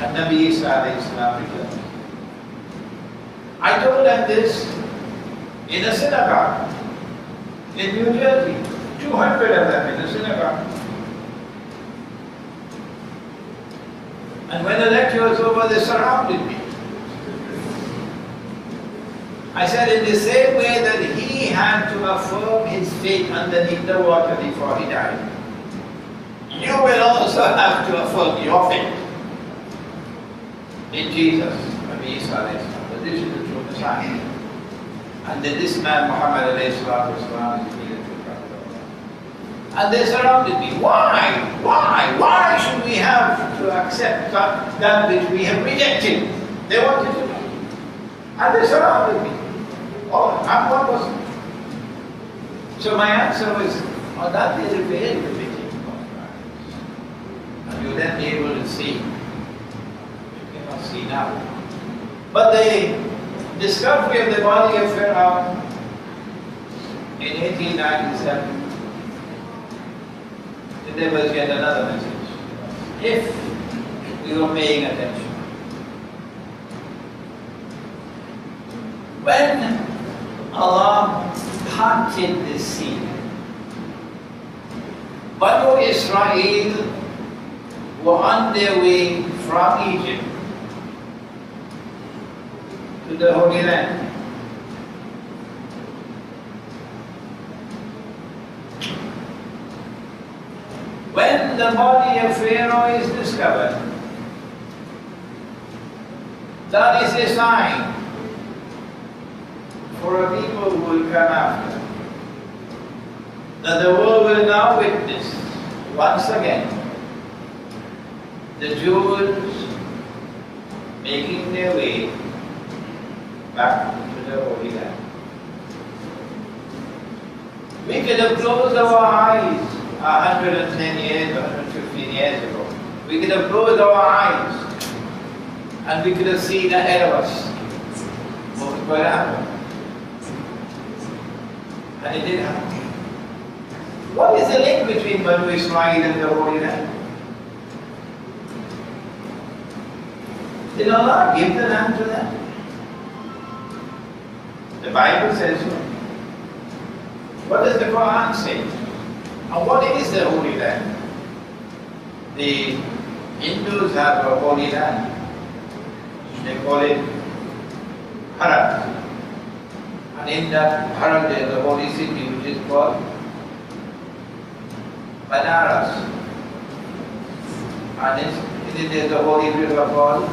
And Nabi Isa alayhi salam returns. I told them this in a synagogue in New Jersey. 200 of them in a synagogue. And when the lecture was over, they surrounded me. I said, in the same way that he had to affirm his faith underneath the water before he died, you will also have to affirm your faith in Jesus, Nabi Isa alayhi salam, that this is the true Messiah. And that this man, Muhammad alayhi salatu wasalam, is the true Prophet of Allah. And they surrounded me. Why? Why should we have to accept that which we have rejected? They wanted to know. And they surrounded me. Oh, I'm one person. So my answer was, on that day the veil will be taken off. And you'll then be able to see. You cannot see now. But the discovery of the body of Fir'aun in 1897, there was yet another message. If we were paying attention. When Allah parted the sea, Banu Israel were on their way from Egypt to the Holy Land. When the body of Pharaoh is discovered, that is a sign for a people who will come after, that the world will now witness once again the Jews making their way back to the Holy Land. We could have closed our eyes 110 years, 115 years ago. We could have closed our eyes and we could have seen ahead of us what was going to happen. And it did happen. What is the link between Banu Israel and the Holy Land? Did Allah give the land to them? The Bible says so. What does the Quran say? And what is the Holy Land? The Hindus have a Holy Land. They call it Bharat. And in that Bharat there is a holy city which is called Banaras. And in it there is a holy river called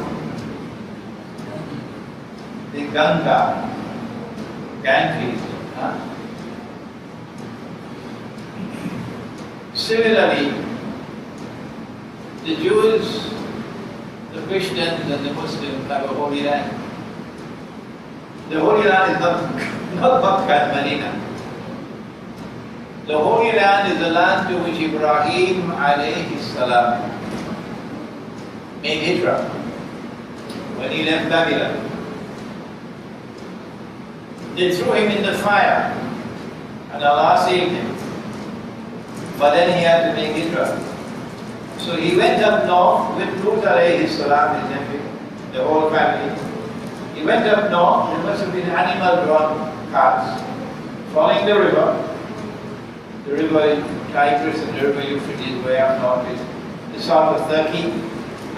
the Ganga. Ganges. Similarly, the Jews, the Christians and the Muslims have a Holy Land. The Holy Land is not Makkah and Medina. The Holy Land is the land to which Ibrahim alayhi salam made hijrah when he left Babylon. They threw him in the fire and Allah saved him. But then he had to make hijrah. So he went up north with Lut alayhi salam, his nephew, the whole family. He went up north. There must have been animal-drawn carts following the river. The river Tigris and the river Euphrates way up north is the south of Turkey.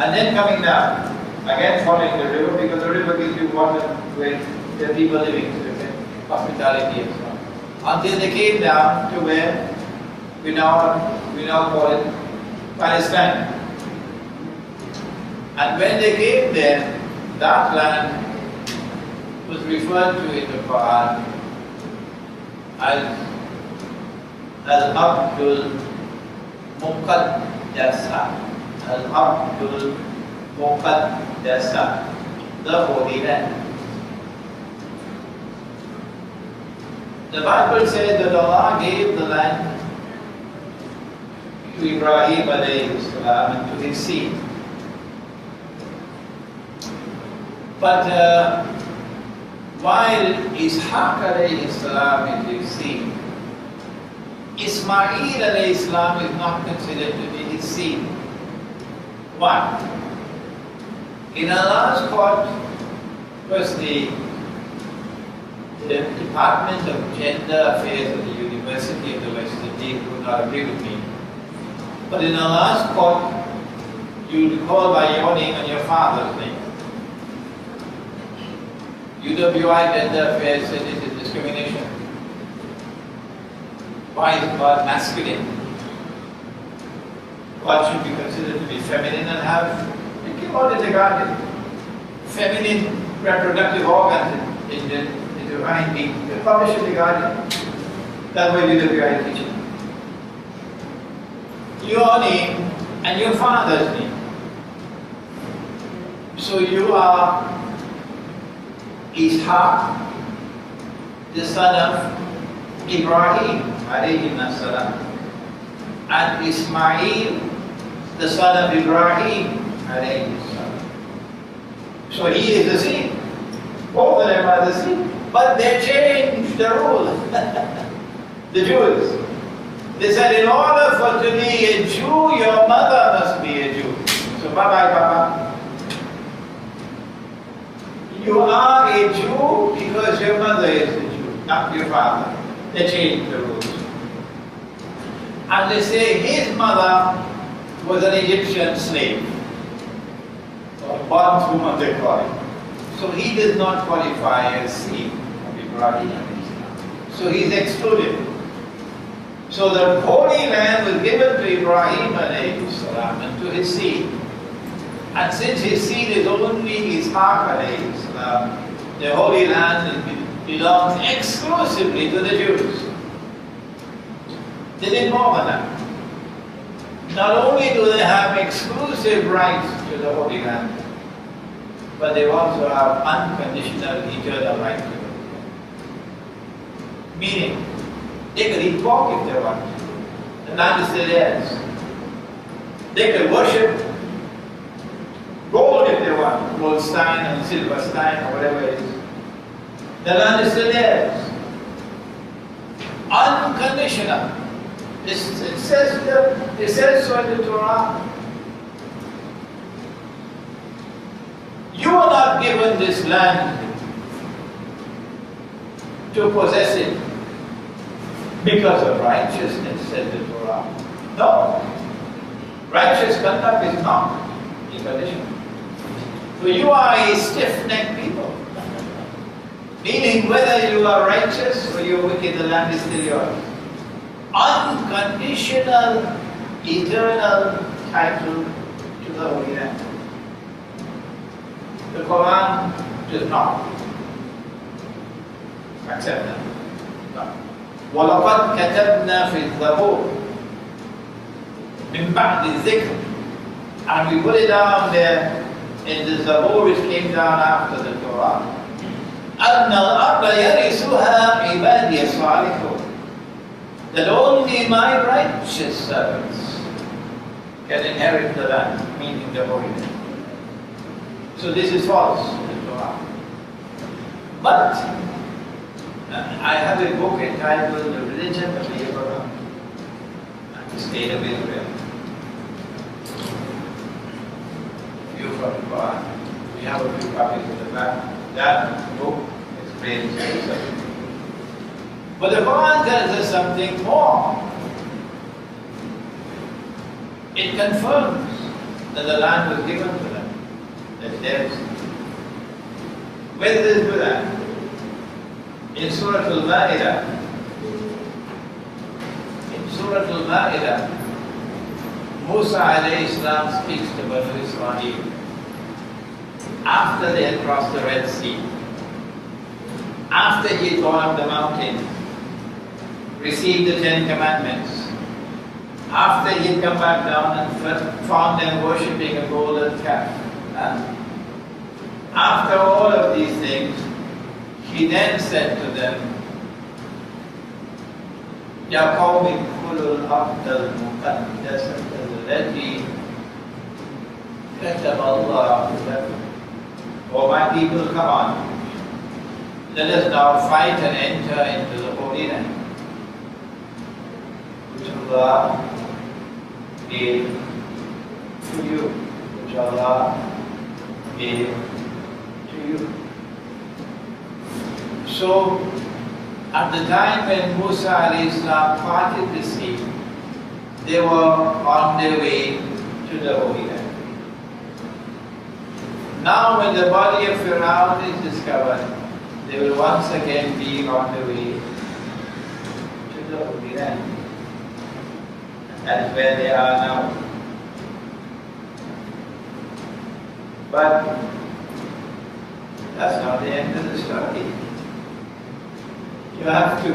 And then coming down, again following the river, because the river gives you water where there are people living, so there's hospitality and so on. Until they came down to where we now call it Palestine. And when they came there, that land was referred to in the Quran as Al-Abdul Muqaddasa. Al-Abdul Muqaddasa, the Holy Land. The Bible says that Allah gave the land to Ibrahim alayhi salam and to his seed. But while Ishaq alayhi salam is his seed, Ismail alayhi salam is not considered to be his seed. Why? In Allah's court, firstly, the Department of Gender Affairs of the University of the West Indies would not agree with me. But in Allah's court, you will call by your name and your father's name. UWI Gender Affairs said it is discrimination. Why is God masculine? God should be considered to be feminine and have, it came out in the garden, feminine reproductive organs in the divine being. They publish in the garden. That's why UWI is teaching. Your name and your father's name. So you are Ishaq, the son of Ibrahim alayhi salam, and Ismail, the son of Ibrahim alayhi salam. So he is the same. Both of them are the same. But they changed the rule. The Jews. They said, in order for to be a Jew, your mother must be a Jew. So bye-bye, Papa. You are a Jew because your mother is a Jew, not your father. They changed the rules. And they say his mother was an Egyptian slave, or a bondwoman they call it. So he does not qualify as seed of Ibrahim. So he's excluded. So the Holy Land was given to Ibrahim alayhi salam and to his seed. And since his seed is only Ishaq alayhi salam, the Holy Land belongs exclusively to the Jews. They did more than that. Not only do they have exclusive rights to the Holy Land, but they also have unconditional eternal right to it. Meaning, they could eat pork if they want to. The land is still theirs. They could worship gold if they want, gold stein and silver stein or whatever it is. The land is still theirs. Unconditional. It says so in the Torah. You are not given this land to possess it because of righteousness, said the Torah. No. Righteous conduct is not a condition. So you are a stiff-necked people. Meaning whether you are righteous or you are wicked, the land is still yours. Unconditional, eternal title to the Holy Land. The Quran does not accept that. No. وَلَقَدْ كَتَبْنَا فِي الزَّبُورِ مِنْ بَعْدِ الذِّكْرِ. And we put it down there in the Zabur which came down after the Torah. أَنَّ الْأَرْضَ يَرِثُهَا عِبَادِيَ الصَّالِحُونَ. That only my righteous servants can inherit the land, meaning the Holy Land. So this is false in the Torah. But I have a book entitled The Religion of Abraham and the State of Israel. View from the Quran. We have a few copies of the back. That book explains the subject. But the Quran tells us something more. It confirms that the land was given to them. That's theirs. Where does it do that? In Surah Al-Ma'idah. In Surah Al-Ma'idah, Musa alayhi salam speaks to Banu Israel after they had crossed the Red Sea, after he had gone up the mountain, received the 10 Commandments, after he had come back down and found them worshipping a golden calf. After all of these things, he then said to them, Ya qawmi khulul ardal muqaddasata allati kataba Allahu lakum. O my people, come on. Let us now fight and enter into the Holy Land, which Allah gave to you, which Allah gave to you. So, at the time when Musa alayhi salam parted the sea, they were on their way to the Holy Land. Now when the body of Fir'aun is discovered, they will once again be on the way to the Holy Land. And that is where they are now. But that's not the end of the story. You have to,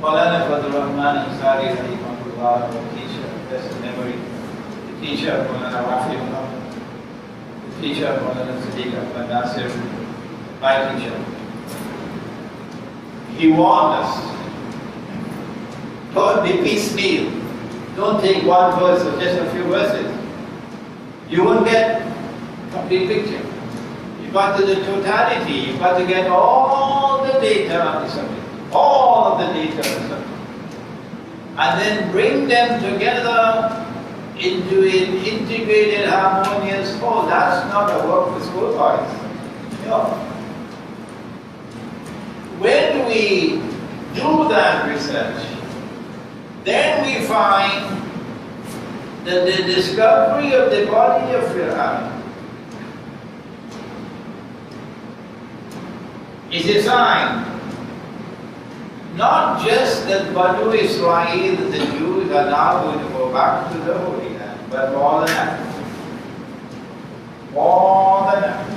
Maulana Fadl Rahman Ansari rahimahullah, the teacher, best in memory, the teacher of Maulana Rafiullah, the teacher of Maulana Sadiq Ahmad Nasir, my teacher. He warned us, don't be piecemeal, don't take one verse or just a few verses. You won't get a complete picture. You've got to the totality, you've got to get all the data on the subject. All of the data on the subject. and then bring them together into an integrated, harmonious whole. That's not a work for school boys. No. When we do that research, then we find that the discovery of the body of Fir'aun is a sign not just that Banu Israel, the Jews, are now going to go back to the Holy Land, but more than that. More than that.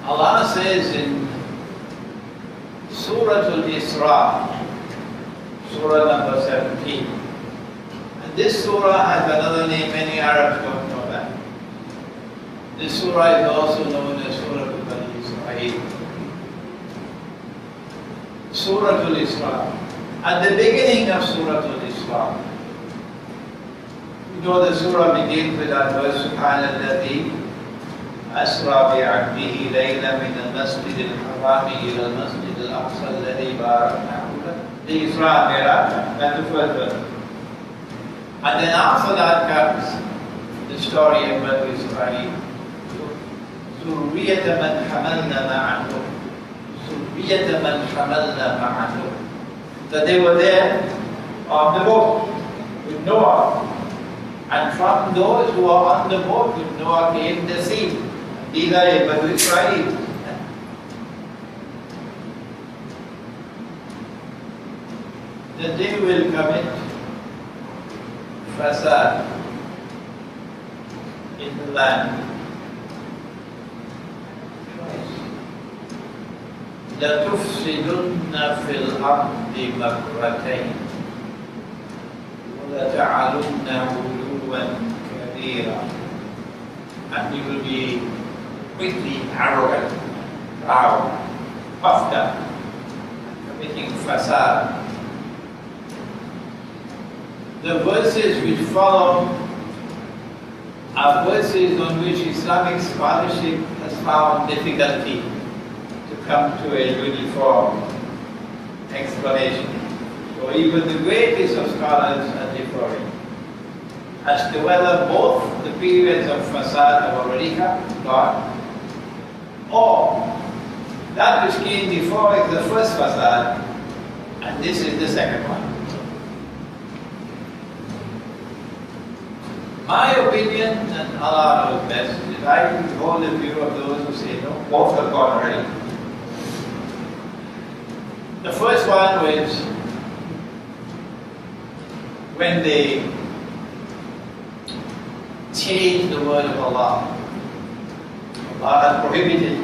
Allah says in Surah Al-Isra, Surah number 17. And this surah has another name, many Arabs don't know that. This surah is also known as Surah Al-Israel. Surah Al-Isra. At the beginning of Surah Al-Isra, you know the surah begins with that verse, Subhanallah, أسرى بعبده ليلا من المسجد الحرام إلى المسجد الأقصى الذي باركنا حوله. The Isra Miraj, that's the first verse. And then after that comes the story of Banu Israel. ذرية من حملنا معه. ذرية من حملنا معه. That they were there on the boat with Noah. And from those who are on the boat with Noah came the sea. These are Banu Israel. That they will commit fasad in the land. لَتُفْسِدُنَّ فِي الْأَرْضِ مَرَّتَيْنِ وَلَتَعْلُنَّ عُلُوًّا كَبِيرًا. And you will be quickly arrogant, proud, puffed up, committing fasad. The verses which follow are verses on which Islamic scholarship has found difficulty to come to a uniform explanation. So even the greatest of scholars are differing as to whether both the periods of fasad have already gone, or that which came before is the first fasad, and this is the second one. My opinion, and Allah knows best, is I hold the view of those who say no, both have gone already. The first one was when they changed the word of Allah. Allah has prohibited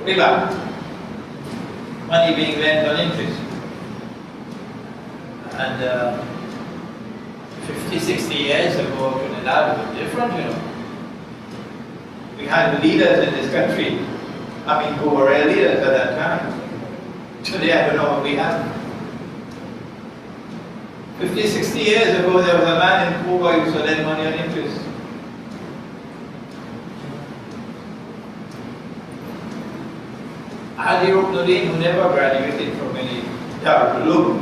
riba, money being lent on interest. And 50, 60 years ago, Trinidad was different, you know. We had leaders in this country, who were real leaders at that time. Today, I don't know what we have. 50, 60 years ago, there was a man in Cuba who used to lend money on interest. Ali Ruknuddin, who never graduated from any Darul Uloom,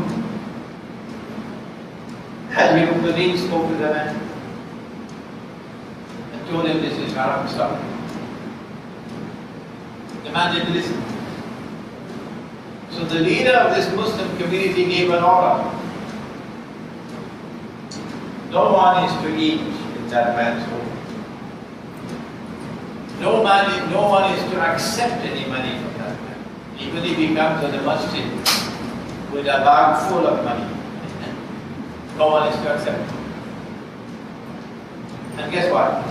Ali Ruknuddin spoke to the man and told him this is haram stuff. The man didn't listen. So the leader of this Muslim community gave an order. No one is to eat in that man's home. No one is to accept any money from that man. Even if he comes to the masjid with a bag full of money, no one is to accept it. And guess what?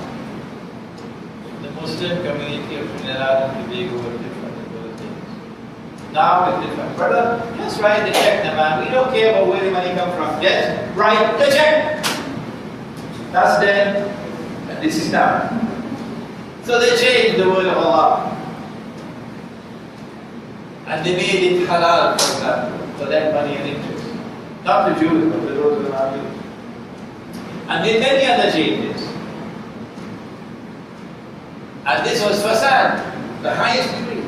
The Muslim community of Trinidad and Tobago were different in those days. Now it's different. Brother, just write the check, the man. We don't care about where the money comes from. Just write the check. That's then, and this is now. So they changed the word of Allah. And they made it halal for example, for that money and interest. Not the Jews, but the those who are not Jews. And did many other changes. And this was fasad, the highest degree.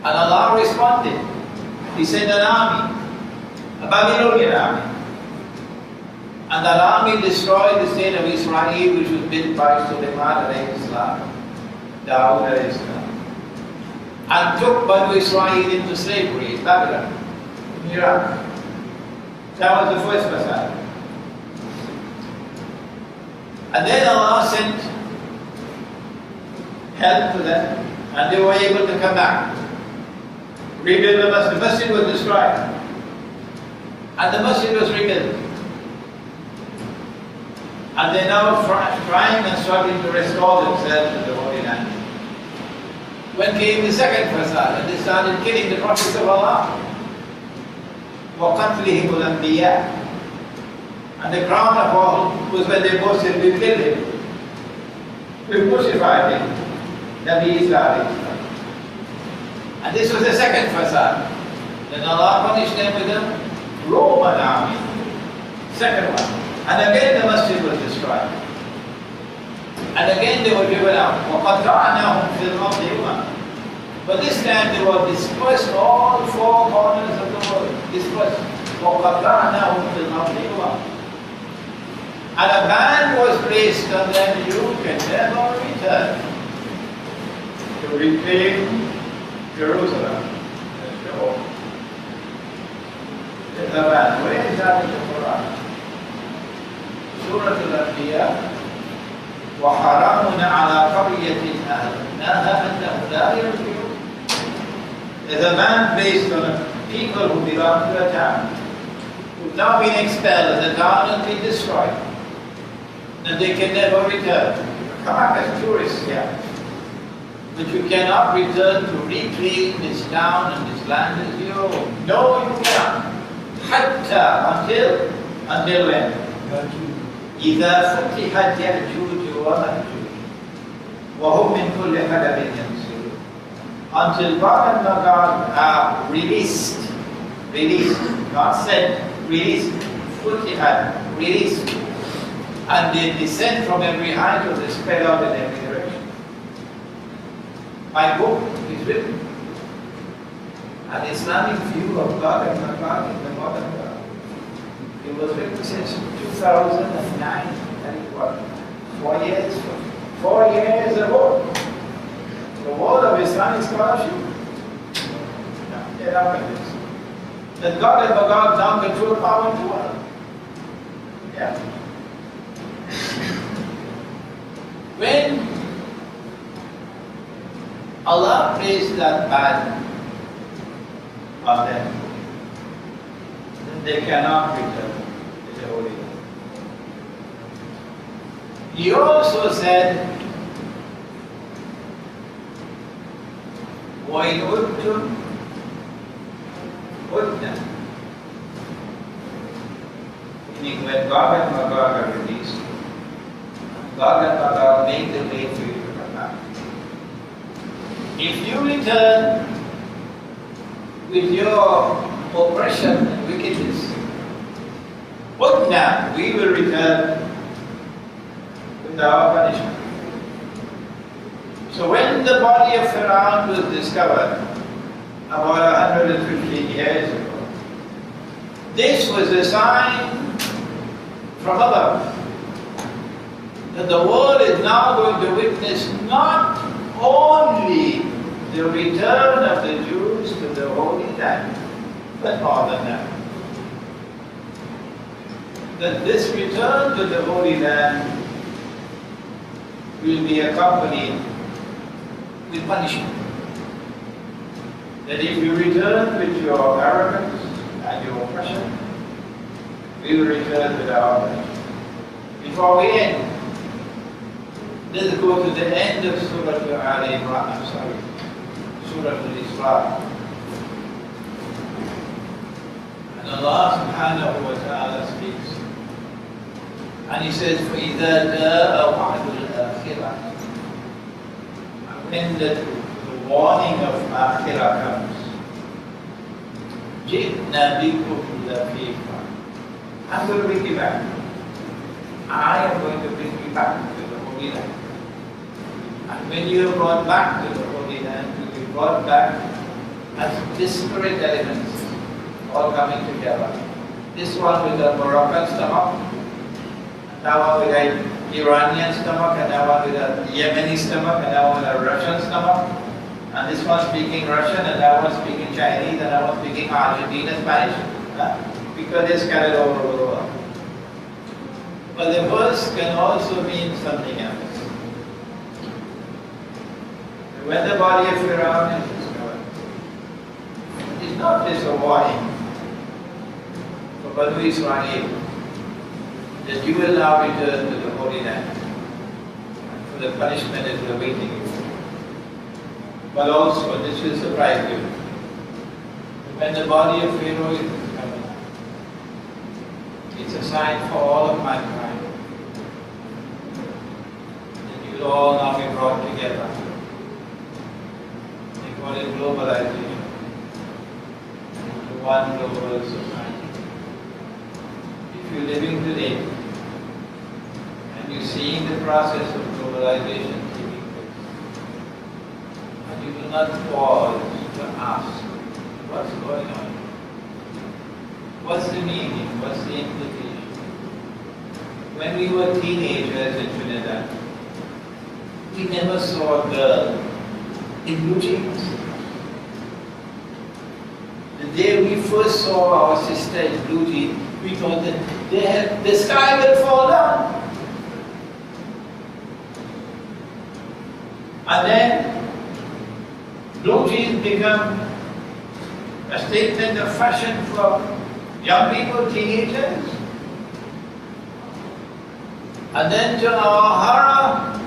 And Allah responded. He sent an army, a Babylonian army. And that army destroyed the state of Israel, which was built by Sulaiman alayhi salam, Dawood alayhi salam, and took Banu Israel into slavery in Babylon, in Iraq. That was the first facade. And then Allah sent help to them, and they were able to come back, rebuild the masjid. The masjid was destroyed, and the masjid was rebuilt. And they're now trying and struggling to restore themselves to the Holy Land. When came the second facade, and they started killing the prophets of Allah. وَقَتْلِهِمُ الْأَنْبِيَاءِ. And the crown of all was when they boasted, we killed him. We crucified him. Nabi Isa. And this was the second facade. Then Allah punished them with a Roman army. Second one. And again the masjid was destroyed. And again they were driven out. وَقَطَعْنَاهُمْ فِي الْأَرْضِ أُمَمًا. But this time they were dispersed all four corners of the world. Dispersed. وَقَطَعْنَاهُمْ فِي الْأَرْضِ أُمَمًا. And a ban was placed on them, you can never return to reclaim Jerusalem. There's a ban. Where is that in the Quran? Surah Al-Anbiya. وَحَرَامٌ عَلَىٰ قَرْيَةٍ أَهْلَكْنَاهَا أَنَّهُمْ لَا يَرْجِعُونَ. There's a ban based on people who belong to a town, who've now been expelled, and the town has been destroyed, and they can never return. Come back as tourists here. But you cannot return to reclaim this town and this land as your own. No, you cannot. Hatta, until when? إِذَا فُتِحَتْ يَأْجُوجُ وَمَأْجُوجُ وَهُمْ مِنْ كُلِّ حَدَبٍ يَنْسِلُونَ. Until God and Magog are released, not sent, released, فُتِحَتْ, released, and they descend from every height or they spread out in every direction. My book is written, an Islamic view of God and Magog in the modern world. It was written since 2009, that is what, 4 years? 4 years ago. The world of Islamic scholarship. Get up with this. That God and Magog now control power in the world. Yeah. When Allah placed that ban on them, then they cannot return to the Holy Land. He also said, وَإِنْ عُدْتُمْ عُدْنَا. Meaning when Gog and Magog are released, Gog and Magog make the way for you to come back. If you return with your oppression and wickedness, عُدْنَا, we will return with our punishment. So when the body of Pharaoh was discovered about 115 years ago, this was a sign from above that the world is now going to witness not only the return of the Jews to the Holy Land, but more than that. That this return to the Holy Land will be accompanied with punishment. That if you return with your arrogance and your oppression, we will return with our punishment. Before we end, let's go to the end of Surah Al-Imran, Surah Al-Isra. And Allah subhanahu wa ta'ala speaks. And He says, فَإِذَا جَاءَ وَعْدُ الْآخِرَةِ. When the warning of Akhirah comes, جِئْنَا بِكُمْ لَفِيفًا. I'm going to bring you back. I am going to bring you back to the Holy Land. And when you are brought back to the Holy Land, you will be brought back as disparate elements all coming together. This one with the Moroccan stomach, that one with the Iranian stomach, and that one with the Yemeni stomach, and that one with the Russian stomach. And this one speaking Russian, and that one speaking Chinese, and that one speaking Argentine Spanish. Because they're scattered all over the world. But the verse can also mean something else. When the body of Pharaoh is discovered, it's not just a warning for Banu Israel that you will now return to the Holy Land, and for the punishment that is awaiting you. But also, this will surprise you, when the body of Pharaoh is discovered, it's a sign for all of mankind that you will all now be brought together. They call it globalization, the one global society. If you're living today and you're seeing the process of globalization taking place, and you do not pause to ask, what's going on? What's the meaning? What's the implication? When we were teenagers in Trinidad, we never saw a girl in blue jeans. The day we first saw our sister in blue jeans, we thought that the sky will fall down. And then blue jeans become a statement of fashion for young people, teenagers. And then to our horror,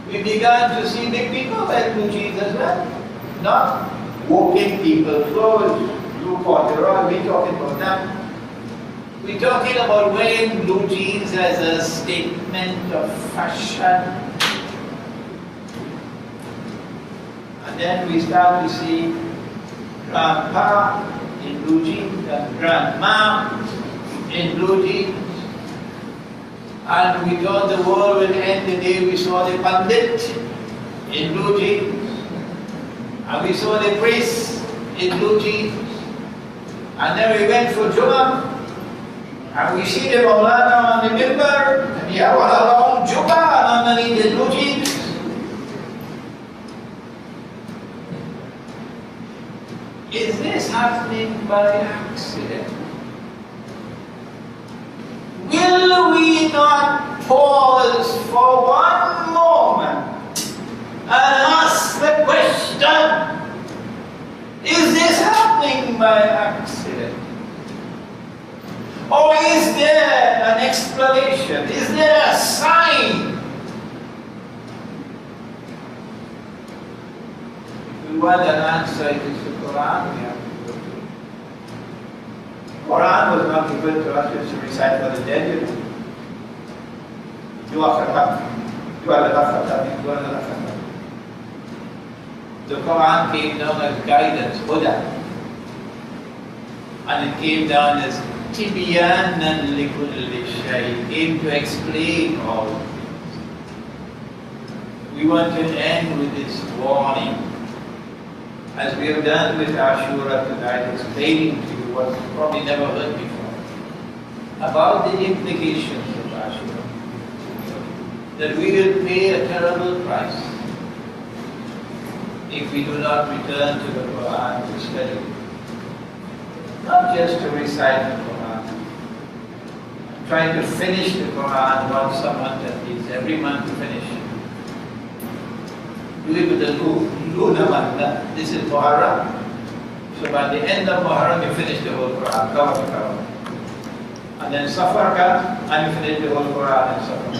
we began to see big people wear blue jeans as well. Not working people clothes, blue corduroy, we're talking about that. We're talking about wearing blue jeans as a statement of fashion. And then we start to see grandpa in blue jeans and grandma in blue jeans. And we thought the world would end the day we saw the pandit in blue jeans. And we saw the priest in blue jeans. And then we went for Jummah. And we see the Maulana on the mimbar. And he had a long Jummah and underneath the blue jeans. Is this happening by accident? Will we not pause for one moment and ask the question, is this happening by accident? Or is there an explanation? Is there a sign? If we want an answer, it is the Quran we have to go to. Quran was not given to us just to recite for the dead. The Quran came down as guidance, Huda. And it came down as Tibyanan likulli shay. It came to explain all things. We want to end with this warning, as we have done with Ashura tonight, explaining to you what you probably never heard before, about the implications of Ashura. That we will pay a terrible price if we do not return to the Quran to study. Not just to recite the Quran, trying to finish the Quran once a month at least, every month to finish. Do it with the Lunar month. This is Muharram. So by the end of Muharram, you finish the whole Quran, cover to cover. And then Safar comes, and you finish the whole Quran and Safar.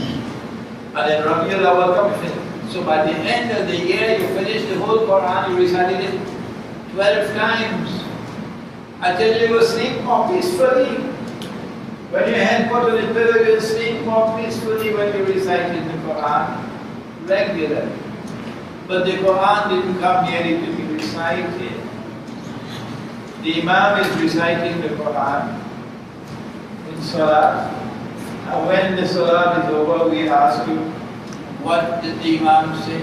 And then Rabiul Awwal comes, you finish. So by the end of the year, you finish the whole Quran, you recited it 12 times. Until you will sleep more peacefully. When your head put on the pillow, you will sleep more peacefully when you recited the Quran regularly. But the Quran didn't come merely to be recited. The Imam is reciting the Quran in Salah. And when the Salah is over, we ask you, what did the Imam say?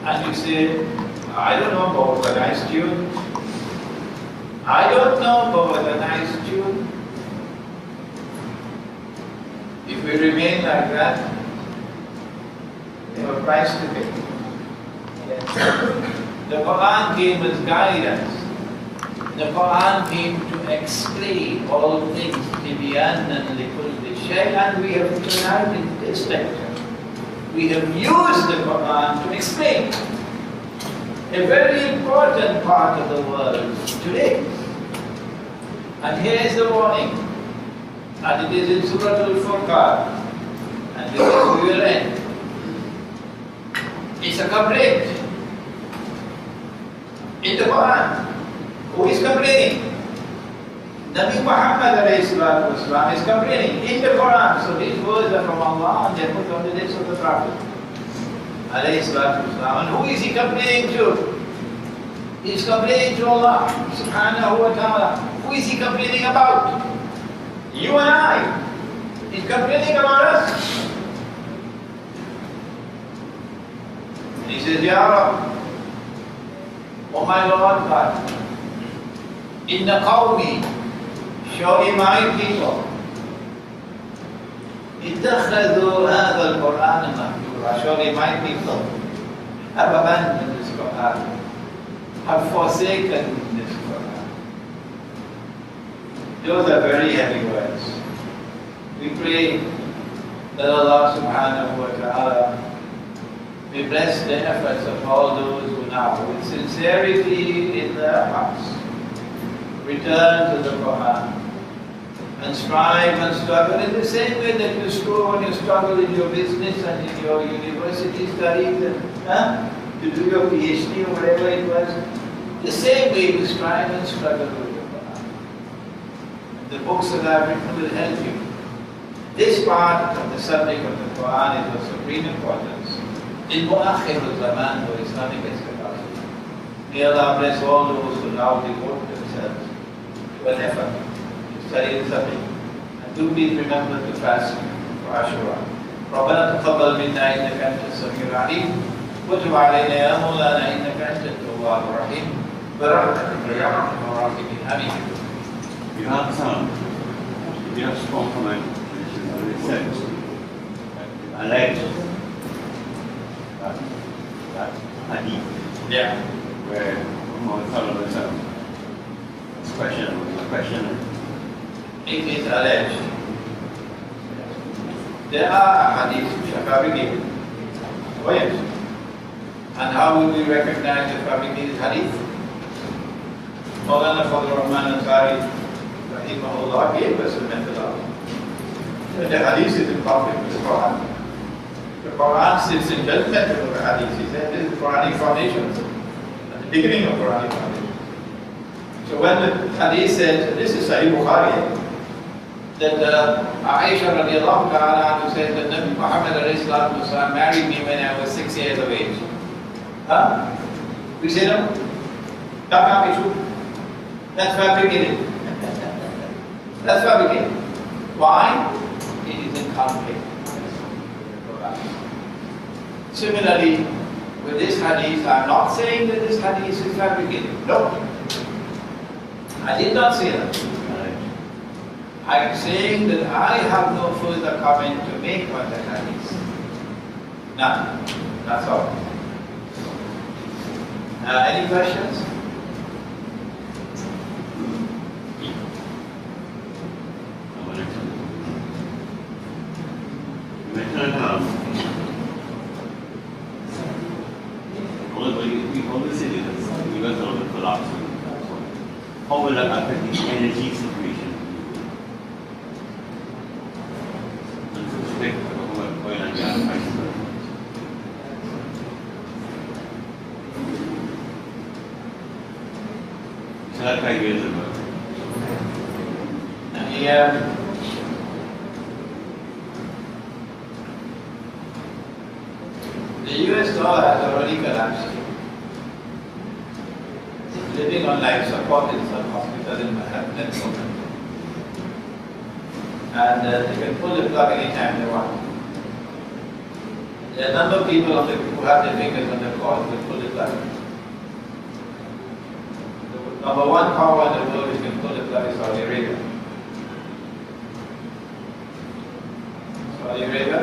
And you say, I don't know, about a nice tune. I don't know, but with a nice tune. If we remain like that, we have a price to pay. The Quran came as guidance. The Quran came to explain all things, Tibyanan likulli shay, and we have tonight in this lecture, we have used the Quran to explain a very important part of the world today. And here is the warning, and it is in Surah Al-Furqan, and this is where we will end. It's a complaint in the Quran. Who is complaining? Nabi Muhammad is complaining in the Quran. So these words are from Allah and they are put on the lips of the Prophet. And who is he complaining to? He is complaining to Allah subhanahu wa ta'ala. Who is he complaining about? You and I. He's complaining about us. And he says, Ya Rab, oh my Lord God, Inna qawmi, surely my people, ittakhadhu hadha al-Qur'an mahjura, surely my people have abandoned this Qur'an, have forsaken this Qur'an. Those are very heavy words. We pray that Allah subhanahu wa ta'ala may bless the efforts of all those who now, with sincerity in their hearts, return to the Quran and strive and struggle in the same way that you struggle when you struggle in your business and in your university studies and to do your PhD or whatever it was. The same way you strive and struggle with the Quran. The books that I've written will help you. This part of the subject of the Quran is of supreme importance. In Mu'akhir al-Zaman for Islamic eschatology. May Allah bless all those who now devote themselves to an effort to study the subject. And do please remember to fast for Ashura. ربنا تقبل منا إنك أنت السميع العليم وتب علينا يا مولانا إنك أنت التواب الرحيم برحمتك يا أرحم الراحمين آمين. You have some, you have strong comment, which is what it says. Alleged that hadith, where Muhammad Sallallahu Alaihi Wasallam was questioned. It is alleged. There are hadiths which are fabricated. Oh yes. And how will we recognize the fabricated hadith? Maulana Fadl Rahman Ansari rahimahullah gave us a methodology. The hadith is in conflict with the Quran. The Quran sits in judgment of the hadith. He said this is the Quranic foundation, at the beginning of Quranic foundation. So when the hadith said, this is Sahih Bukhari, that Aisha radiallahu ta'ala said that Nabi Muhammad married me when I was 6 years of age. We say no? That's fabricated. That's fabricated. Why? It is in conflict. Similarly, with this hadith, I'm not saying that this hadith is fabricated. No. I did not say that. I'm saying that I have no further comment to make on the hadith. None. That's all. Any questions? How will that affect the energy situation? And to respect oil and gas prices. So that's 5 years ago. The US dollar has already collapsed. Living on life support in some hospital in Manhattan and so on. And they can pull the plug anytime they want. There are a number of people who have their fingers on the cord who can pull the plug. Number one power in the world which can pull the plug is Saudi Arabia. Saudi Arabia,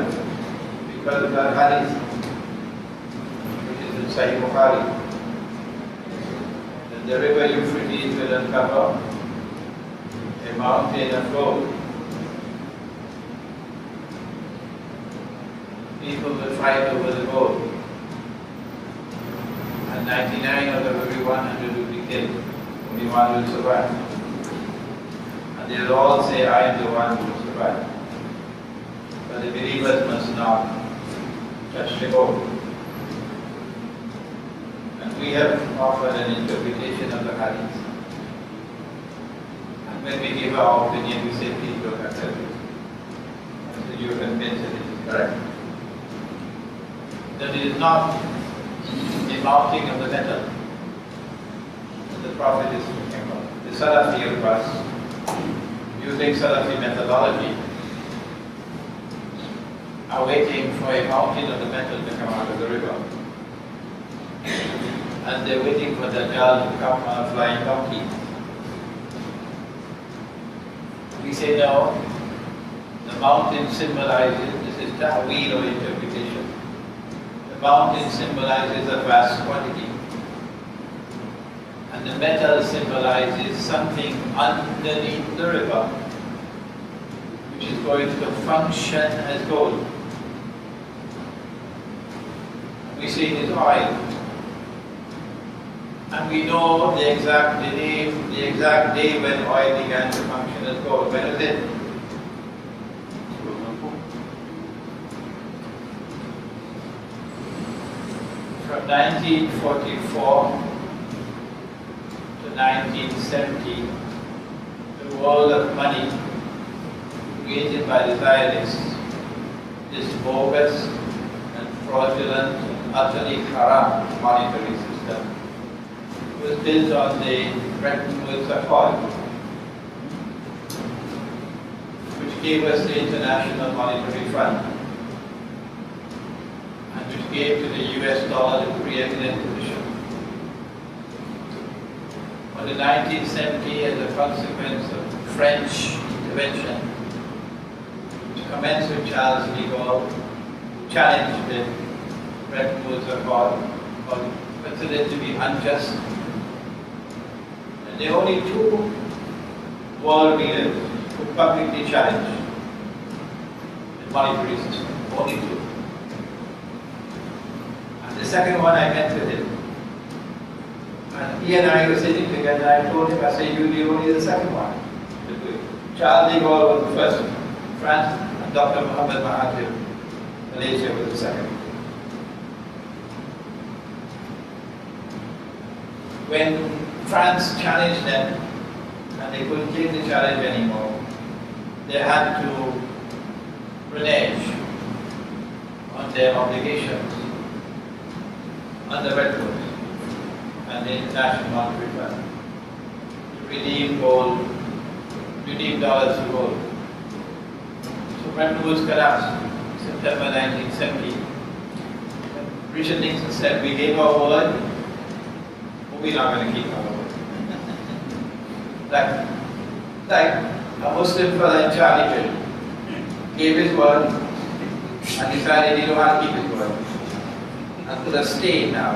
because of that hadith, which is in Sahih Bukhari, that the river Euphrates will uncover a mountain of gold. People will fight over the gold, and 99 out of every 100 will be killed. Only one will survive. And they will all say, I am the one who will survive. But the believers must not touch the gold. And we have offered an interpretation of the hadith. And when we give our opinion, we say, please don't accept it. So you are convinced that it is correct. That it is not the mounting of the metal that the Prophet is talking about. The Salafi of us, using Salafi methodology, are waiting for a mountain of the metal to come out of the river. And they're waiting for the Dajjal to come on a flying donkey. We say no, the mountain symbolizes, this is ta'weel or interpretation. The mountain symbolizes a vast quantity. And the metal symbolizes something underneath the river, which is going to function as gold. We say it is oil. And we know the exact day when oil began to function as gold. When was it? From 1944 to 1970, the world of money created by the Zionists, this bogus and fraudulent, utterly corrupt monetary system, was built on the Bretton Woods Accord, which gave us the International Monetary Fund, and which gave to the US dollar the preeminent position. But in 1970, as a consequence of French intervention, which commenced with Charles de Gaulle, challenged the Bretton Woods Accord, or considered it to be unjust. And the only two world leaders who publicly challenged the monetary system, only two. And the second one, I met with him. And he and I were sitting together, and I told him, I said, you'll be only the second one to do it. Charles de Gaulle was the first one, France, and Dr. Muhammad Mahathir, Malaysia, was the second. When France challenged them, and they couldn't take the challenge anymore, they had to renege on their obligations on the Bretton Woods and the International Monetary Fund to redeem gold, redeem dollars to gold. So Bretton Woods collapsed in September 1970. Richard Nixon said, we gave our word, but we're not going to keep our word. like a Muslim fellow in Charlie gave his word and decided he didn't want to keep his word, and put a stain now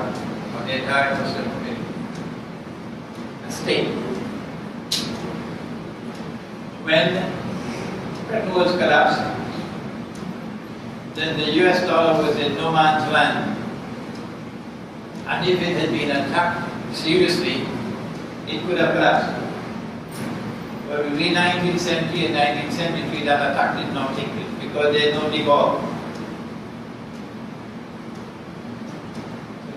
on the entire Muslim community. A stain. When Bretton Woods collapsed, then the US dollar was in no man's land. And if it had been attacked seriously, it could have collapsed. But between 1970 and 1973, that attack did not take place because there is no default.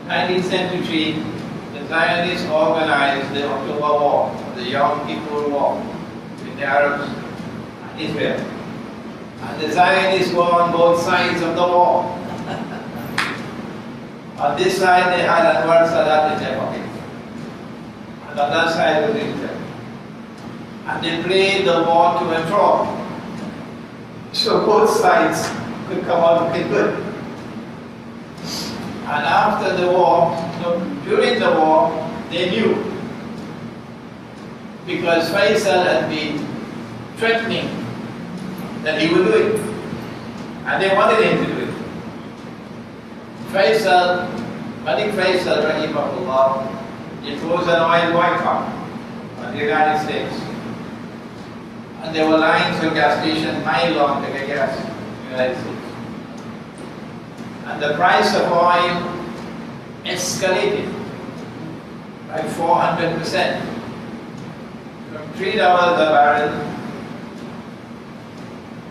In 1973, the Zionists organized the October War, the Yom Kippur War, with the Arabs and Israel. And the Zionists were on both sides of the war. On this side, they had Anwar Sadat in their pocket. And on that side was Israel. And they played the war to a draw. So both sides could come out looking good. And after the war, during the war, they knew because Faisal had been threatening that he would do it, and they wanted him to do it. Malik Faisal, rahimahullah, imposed an oil boycott on the United States. And there were lines for gas stations mile long to get gas in the United States. And the price of oil escalated by 400%. From $3 a barrel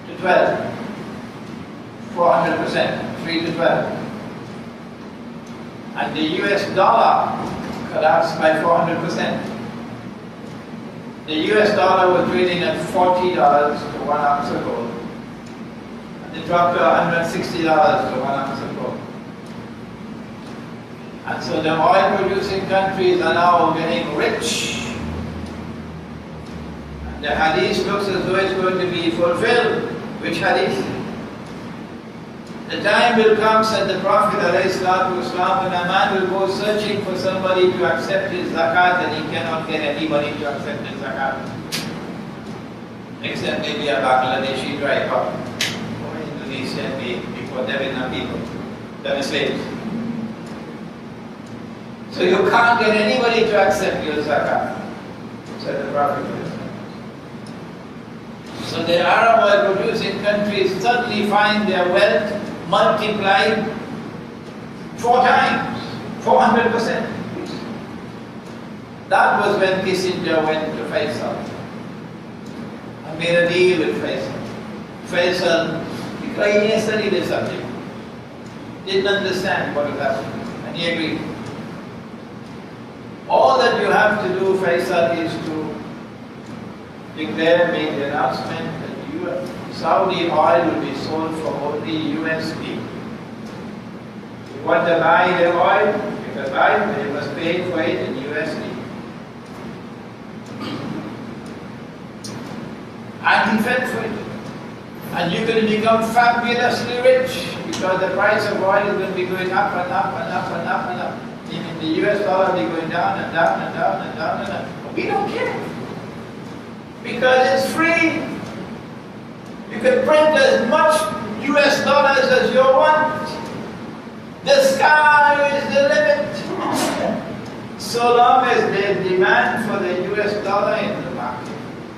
to 12. 400%, 3 to 12. And the US dollar collapsed by 400%. The US dollar was trading at $40 to 1 ounce of gold. And it dropped to $160 to 1 ounce of gold. And so the oil producing countries are now getting rich. And the hadith looks as though it's going to be fulfilled. Which hadith? The time will come, said the Prophet ﷺ, when a man will go searching for somebody to accept his zakat and he cannot get anybody to accept his zakat. Except maybe a Bangladeshi driver or Indonesian before Devina people, the slaves. So you can't get anybody to accept your zakat, said the Prophet. So the Arab oil producing countries suddenly find their wealth multiplied 4 times, 400%. That was when Kissinger went to Faisal and made a deal with Faisal. Faisal, he studied the subject, didn't understand what was happening, and he agreed. All that you have to do, Faisal, is to declare, make the announcement that Saudi oil will be sold for only USD. You want to buy the oil, you can buy it, but you must pay for it in USD. And he fell for it. And you're going to become fabulously rich because the price of oil is going to be going up and up and up and up and up. Even the US dollar will be going down and down and down and down and down. But we don't care. Because it's free. You can print as much US dollars as you want. The sky is the limit. So long as there's demand for the US dollar in the market.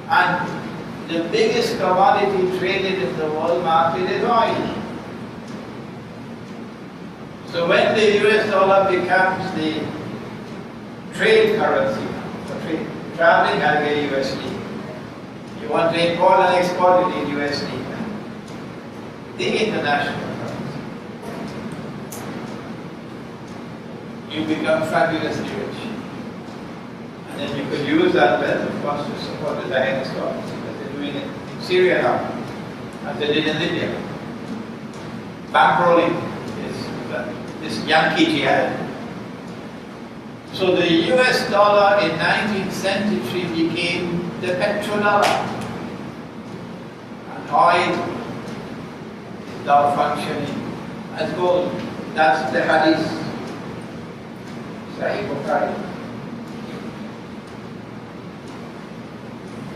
And the biggest commodity traded in the world market is oil. So when the US dollar becomes the trade currency for trade, traveling, I'll get USD. You want to import and export it in USD. The international currency. You become fabulously rich. And then you could use that wealth, of course, to support the Zionist cause, because they're doing it in Syria now, as they did in Libya. Bankrolling this Yankee jihad. So the US dollar in 19th century became the petrodollar. And oil is now functioning as gold. That's the hadith. Sahih Bukhari.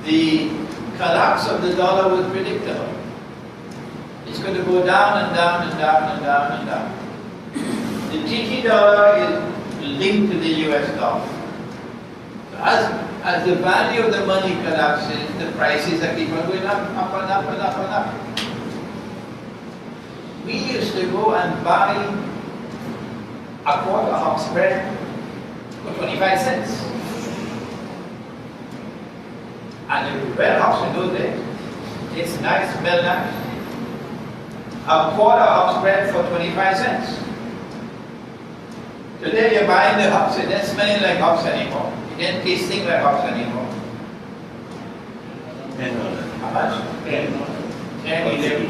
The collapse of the dollar was predictable. It's going to go down and down and down and down and down. The TT dollar is linked to the US dollar. So as the value of the money collapses, the prices are keep on going up and up and up and up. We used to go and buy a quarter hop spread for 25 cents. And it was well hops in those days. It's nice, well nice. A quarter hop spread for 25 cents. Today you're buying the hops, it doesn't smell like hops anymore. It doesn't taste like hops anymore. $10. How much? $10, $11.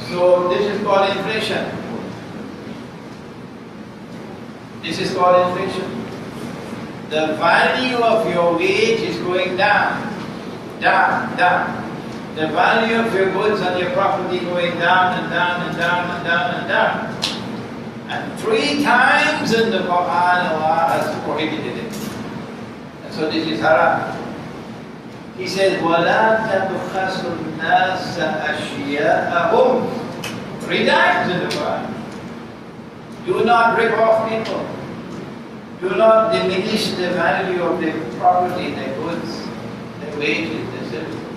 So this is called inflation. This is called inflation. The value of your wage is going down, down, down. The value of your goods and your property going down and down and down and down and down. And 3 times in the Quran, Allah has prohibited it. So this is haram. He says, وَلَا تَبْخَسُ النَّاسَ أَشْيَاءَهُمْ. 3 times in the Quran. Do not rip off people. Do not diminish the value of their property, their goods, their wages, their services.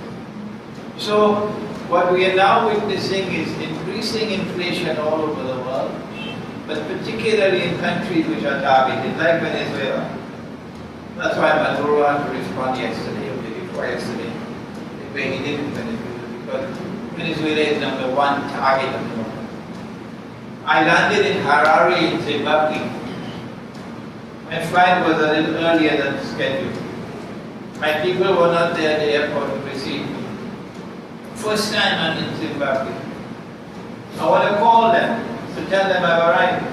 So, what we are now witnessing is increasing inflation all over the world, but particularly in countries which are targeted, like Venezuela. That's why Maduro had to respond yesterday, or the day before yesterday, the way he did in Venezuela, because Venezuela is #1 target at the moment. I landed in Harare in Zimbabwe. My flight was a little earlier than scheduled. My people were not there at the airport to receive me. First time I'm in Zimbabwe. I want to call them to tell them I've arrived.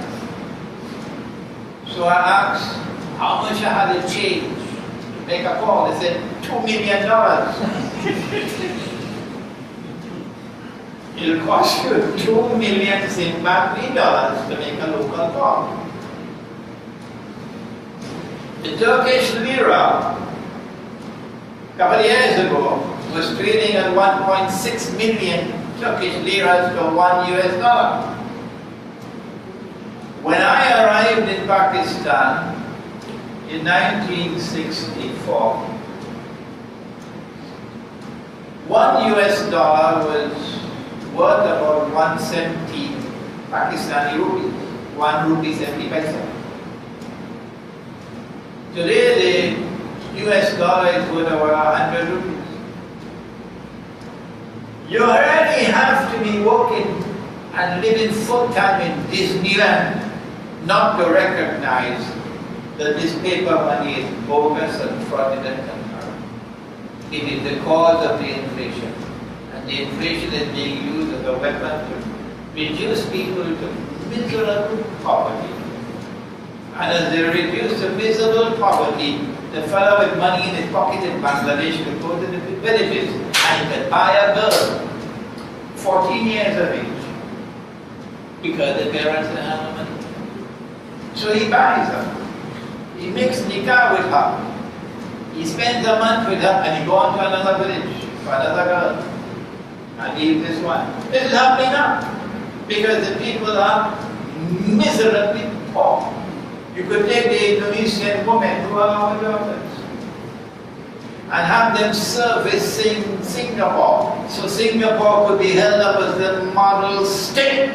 So I asked how much I had to change to make a call. They said $2 million. It'll cost you 2 million Zimbabwe dollars to make a local call. The Turkish lira, a couple of years ago, was trading at 1.6 million Turkish liras to $1 US. When I arrived in Pakistan in 1964, $1 US was worth about 170 Pakistani rupees, 1 rupee 70 paisa. Today the US dollar is worth about 100 rupees. You already have to be working and living full time in Disneyland not to recognize that this paper money is bogus and fraudulent and corrupt. It is the cause of the inflation. And the inflation is being used as a weapon to reduce people to miserable poverty. And as they reduce to miserable poverty, the fellow with money in his pocket in Bangladesh could go to the villages and he could buy a girl, 14 years of age, because the parents didn't have the money. So he buys her. He makes nikah with her. He spends a month with her and he goes on to another village for another girl and leaves this one. This is happening now because the people are miserably poor. You could take the Indonesian women who are our daughters and have them servicing Singapore. So Singapore could be held up as the model state.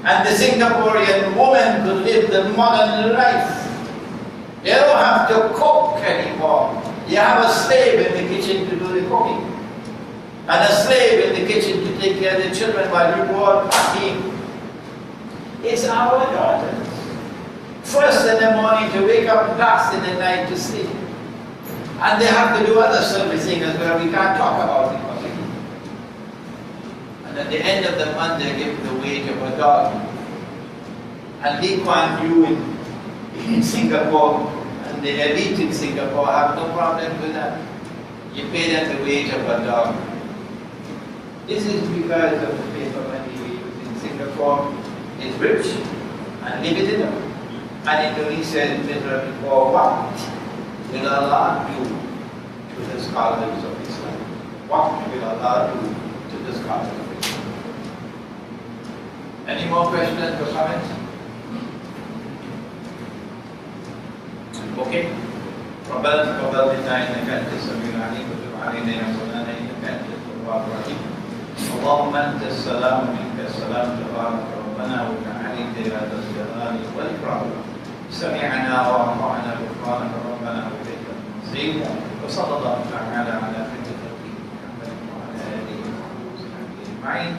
And the Singaporean woman could live the modern life. They don't have to cook anymore. You have a slave in the kitchen to do the cooking. And a slave in the kitchen to take care of the children while you go out partying. It's our daughters. First in the morning to wake up, last in the night to sleep. And they have to do other servicing as well. We can't talk about it. And at the end of the month, they give the wage of a dog. And Lee Kuan Yew in Singapore and the elite in Singapore have no problem with that. You pay them the wage of a dog. This is because of the paper money we use in Singapore. It's rich and limited, and Indonesia is miserable. For what will Allah do to the scholars of Islam? What will Allah do to the scholars of Islam? Any more questions or comments? Okay. ربنا تقبل منا انك انت السميع العليم وتب علينا يا مولانا انك انت التواب الرحيم. اللهم انت السلام منك السلام تبارك ربنا وتعاليت يا ذا الجلال والاكرام. سمعنا واطعنا غفرانك ربنا واليك المصير. وصلى الله تعالى على خير خلقه محمد وعلى اله وصحبه اجمعين.